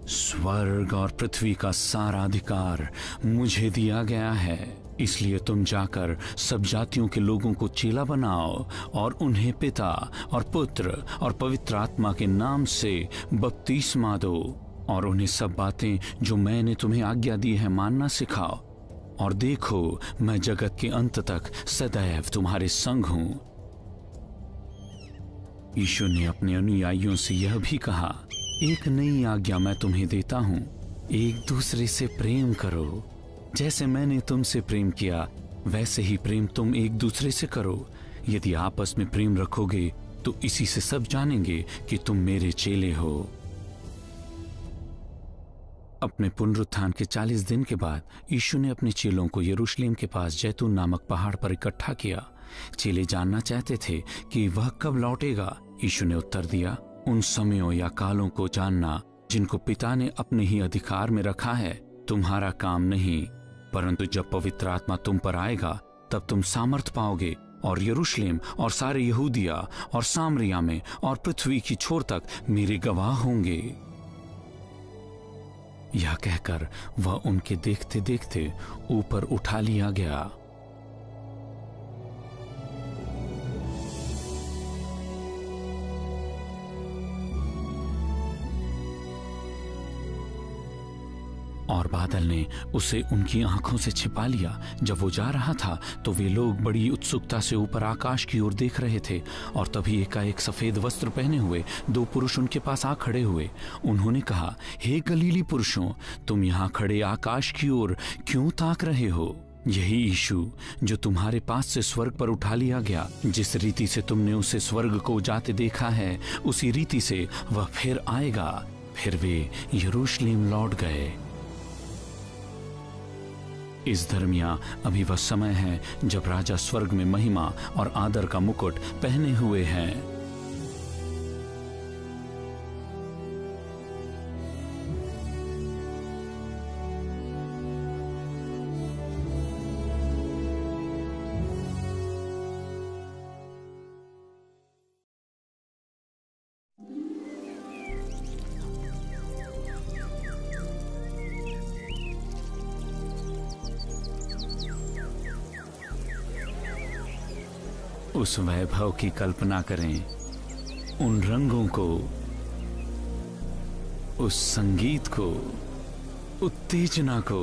स्वर्ग और पृथ्वी का सारा अधिकार मुझे दिया गया है, इसलिए तुम जाकर सब जातियों के लोगों को चेला बनाओ और उन्हें पिता और पुत्र और पवित्र आत्मा के नाम से बपतिस्मा दो और उन्हें सब बातें जो मैंने तुम्हें आज्ञा दी है मानना सिखाओ। और देखो, मैं जगत के अंत तक सदैव तुम्हारे संग हूं। यीशु ने अपने अनुयायियों से यह भी कहा, एक नई आज्ञा मैं तुम्हें देता हूं, एक दूसरे से प्रेम करो। जैसे मैंने तुमसे प्रेम किया, वैसे ही प्रेम तुम एक दूसरे से करो। यदि आपस में प्रेम रखोगे तो इसी से सब जानेंगे कि तुम मेरे चेले हो। अपने पुनरुत्थान के 40 दिन के बाद यीशु ने अपने चेलों को यरूशलेम के पास जैतून नामक पहाड़ पर इकट्ठा किया। चेले जानना चाहते थे कि वह कब लौटेगा। यीशु ने उत्तर दिया, उन समयों या कालों को जानना जिनको पिता ने अपने ही अधिकार में रखा है तुम्हारा काम नहीं, परंतु जब पवित्र आत्मा तुम पर आएगा तब तुम सामर्थ पाओगे और यरूशलेम और सारे यहूदिया और सामरिया में और पृथ्वी की छोर तक मेरे गवाह होंगे। यह कहकर वह उनके देखते देखते ऊपर उठा लिया गया। और बादल ने उसे उनकी आंखों से छिपा लिया। जब वो जा रहा था तो वे लोग बड़ी उत्सुकता से ऊपर आकाश की ओर देख रहे थे और तभी एकाएक सफेद वस्त्र पहने हुए 2 पुरुष उनके पास आ खड़े हुए। उन्होंने कहा, हे गलीली पुरुषों, तुम यहाँ खड़े आकाश की ओर क्यों ताक रहे हो? यही यीशु जो तुम्हारे पास से स्वर्ग पर उठा लिया गया, जिस रीति से तुमने उसे स्वर्ग को जाते देखा है, उसी रीति से वह फिर आएगा। फिर वे यरूशलेम लौट गए। इस दरमियान अभी वह समय है जब राजा स्वर्ग में महिमा और आदर का मुकुट पहने हुए हैं। उस वैभव की कल्पना करें, उन रंगों को, उस संगीत को, उत्तेजना को।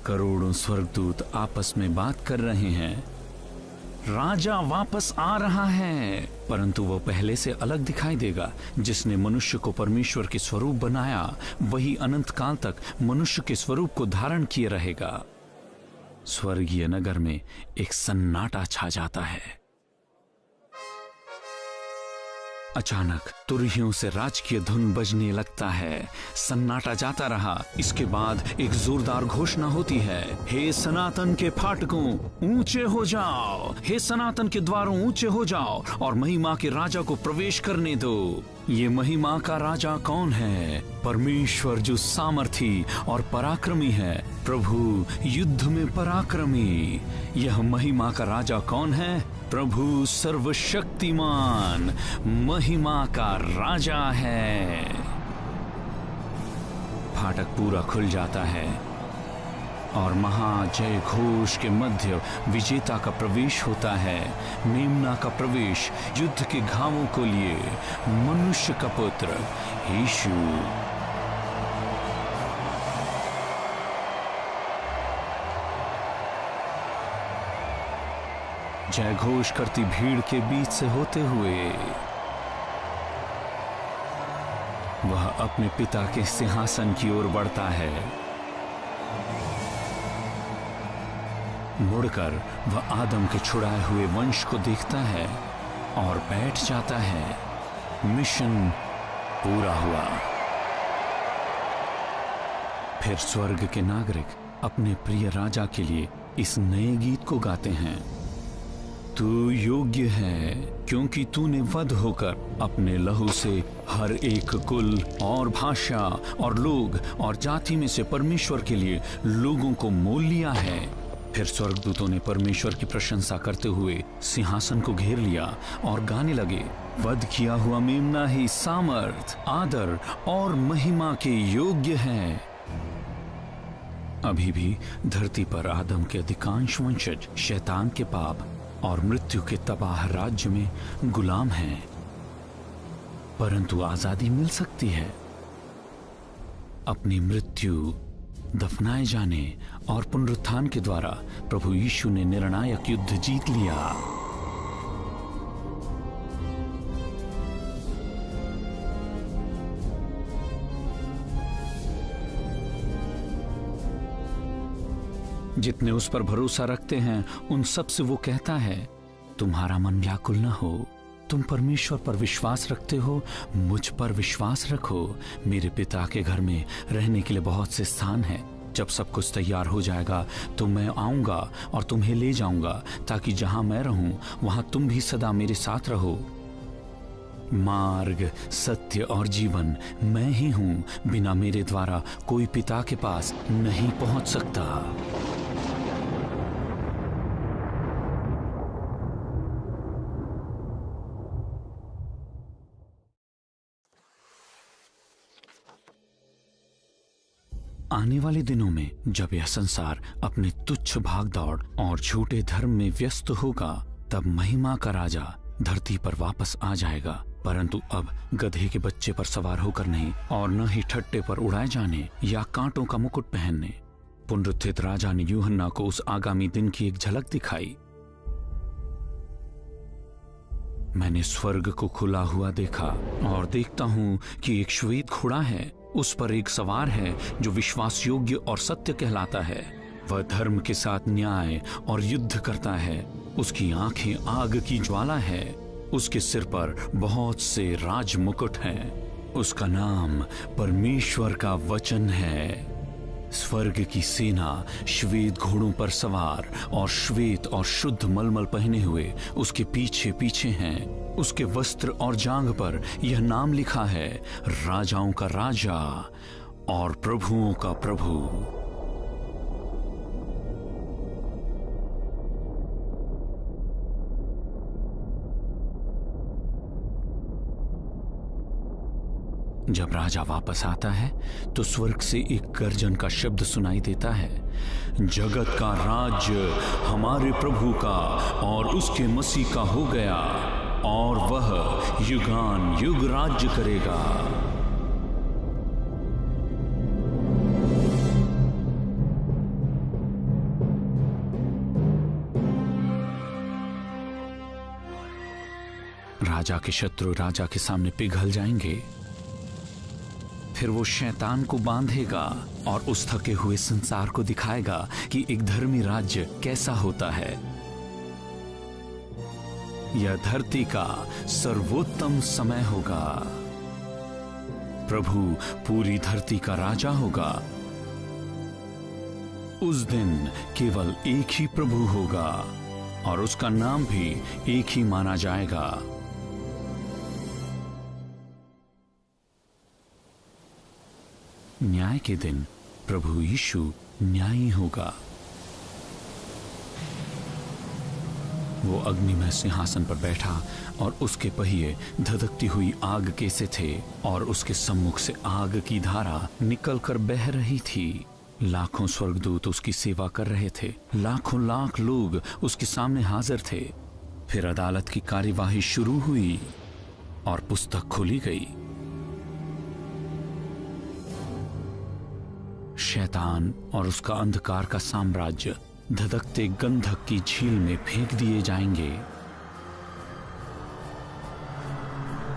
करोड़ों स्वर्गदूत आपस में बात कर रहे हैं, राजा वापस आ रहा है, परंतु वो पहले से अलग दिखाई देगा। जिसने मनुष्य को परमेश्वर के स्वरूप बनाया, वही अनंत काल तक मनुष्य के स्वरूप को धारण किए रहेगा। स्वर्गीय नगर में एक सन्नाटा छा जाता है। अचानक तुरहियों से राजकीय धुन बजने लगता है। सन्नाटा जाता रहा। इसके बाद एक जोरदार घोषणा होती है, हे सनातन के फाटकों ऊंचे हो जाओ, हे सनातन के द्वारों ऊंचे हो जाओ और महिमा के राजा को प्रवेश करने दो। ये महिमा का राजा कौन है? परमेश्वर जो सामर्थी और पराक्रमी है, प्रभु युद्ध में पराक्रमी। यह महिमा का राजा कौन है? प्रभु सर्वशक्तिमान महिमा का राजा है। फाटक पूरा खुल जाता है और महाजय घोष के मध्य विजेता का प्रवेश होता है। मेमना का प्रवेश युद्ध के घावों को लिए मनुष्य का पुत्र यीशु। जय घोष करती भीड़ के बीच से होते हुए वह अपने पिता के सिंहासन की ओर बढ़ता है। मुड़कर वह आदम के छुड़ाए हुए वंश को देखता है और बैठ जाता है। मिशन पूरा हुआ। फिर स्वर्ग के नागरिक अपने प्रिय राजा के लिए इस नए गीत को गाते हैं। तू योग्य है क्योंकि तूने वध होकर अपने लहू से हर एक कुल और भाषा और लोग और जाति में से परमेश्वर के लिए लोगों को मोल लिया है। फिर स्वर्गदूतों ने परमेश्वर की प्रशंसा करते हुए सिंहासन को घेर लिया और गाने लगे, वध किया हुआ मेमना ही सामर्थ, आदर और महिमा के योग्य है। अभी भी धरती पर आदम के अधिकांश वंशज शैतान के पाप और मृत्यु के तबाह राज्य में गुलाम हैं, परंतु आजादी मिल सकती है। अपनी मृत्यु, दफनाए जाने और पुनरुत्थान के द्वारा प्रभु यीशु ने निर्णायक युद्ध जीत लिया। जितने उस पर भरोसा रखते हैं उन सब से वो कहता है, तुम्हारा मन व्याकुल न हो। तुम परमेश्वर पर विश्वास रखते हो, मुझ पर विश्वास रखो। मेरे पिता के घर में रहने के लिए बहुत से स्थान हैं। जब सब कुछ तैयार हो जाएगा तो मैं आऊंगा और तुम्हें ले जाऊंगा, ताकि जहां मैं रहूं वहां तुम भी सदा मेरे साथ रहो। मार्ग, सत्य और जीवन मैं ही हूं। बिना मेरे द्वारा कोई पिता के पास नहीं पहुंच सकता। आने वाले दिनों में जब यह संसार अपने तुच्छ भागदौड़ और झूठे धर्म में व्यस्त होगा, तब महिमा का राजा धरती पर वापस आ जाएगा, परंतु अब गधे के बच्चे पर सवार होकर नहीं और न ही ठट्टे पर उड़ाए जाने या कांटों का मुकुट पहनने। पुनरुत्थित राजा ने यूहन्ना को उस आगामी दिन की एक झलक दिखाई। मैंने स्वर्ग को खुला हुआ देखा और देखता हूं कि एक श्वेत घोड़ा है। उस पर एक सवार है जो विश्वास योग्य और सत्य कहलाता है। वह धर्म के साथ न्याय और युद्ध करता है। उसकी आंखें आग की ज्वाला है। उसके सिर पर बहुत से राज मुकुट हैं। उसका नाम परमेश्वर का वचन है। स्वर्ग की सेना श्वेत घोड़ों पर सवार और श्वेत और शुद्ध मलमल पहने हुए उसके पीछे पीछे हैं। उसके वस्त्र और जांघ पर यह नाम लिखा है, राजाओं का राजा और प्रभुओं का प्रभु। जब राजा वापस आता है तो स्वर्ग से एक गर्जन का शब्द सुनाई देता है, जगत का राज्य हमारे प्रभु का और उसके मसीह का हो गया और वह युगान युग राज्य करेगा। राजा के शत्रु राजा के सामने पिघल जाएंगे। फिर वो शैतान को बांधेगा और उस थके हुए संसार को दिखाएगा कि एक धर्मी राज्य कैसा होता है। यह धरती का सर्वोत्तम समय होगा। प्रभु पूरी धरती का राजा होगा। उस दिन केवल एक ही प्रभु होगा और उसका नाम भी एक ही माना जाएगा। न्याय के दिन प्रभु यीशु न्यायी होगा। वो अग्निमय सिंहासन पर बैठा और उसके पहिए धधकती हुई आग के से थे और उसके सम्मुख से आग की धारा निकलकर बह रही थी। लाखों स्वर्गदूत उसकी सेवा कर रहे थे। लाखों लाख लोग उसके सामने हाजिर थे। फिर अदालत की कार्यवाही शुरू हुई और पुस्तक खोली गई। शैतान और उसका अंधकार का साम्राज्य धधकते गंधक की झील में फेंक दिए जाएंगे।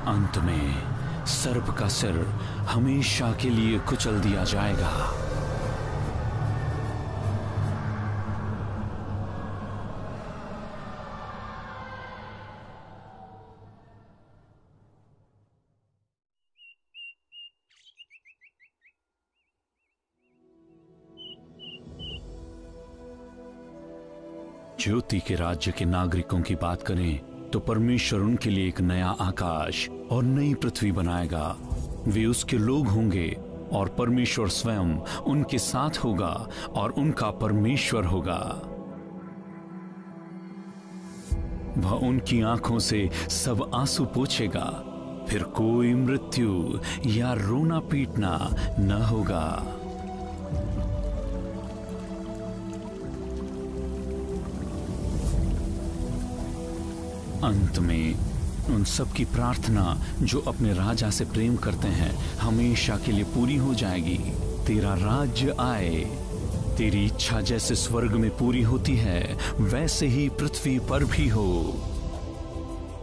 अंत में सर्प का सिर हमेशा के लिए कुचल दिया जाएगा। ज्योति के राज्य के नागरिकों की बात करें तो परमेश्वर उनके लिए एक नया आकाश और नई पृथ्वी बनाएगा। वे उसके लोग होंगे और परमेश्वर स्वयं उनके साथ होगा और उनका परमेश्वर होगा। वह उनकी आंखों से सब आंसू पोंछेगा। फिर कोई मृत्यु या रोना पीटना न होगा। अंत में उन सब की प्रार्थना जो अपने राजा से प्रेम करते हैं हमेशा के लिए पूरी हो जाएगी। तेरा राज्य आए, तेरी इच्छा जैसे स्वर्ग में पूरी होती है वैसे ही पृथ्वी पर भी हो।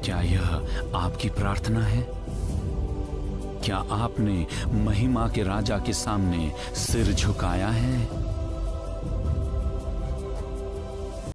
क्या यह आपकी प्रार्थना है? क्या आपने महिमा के राजा के सामने सिर झुकाया है?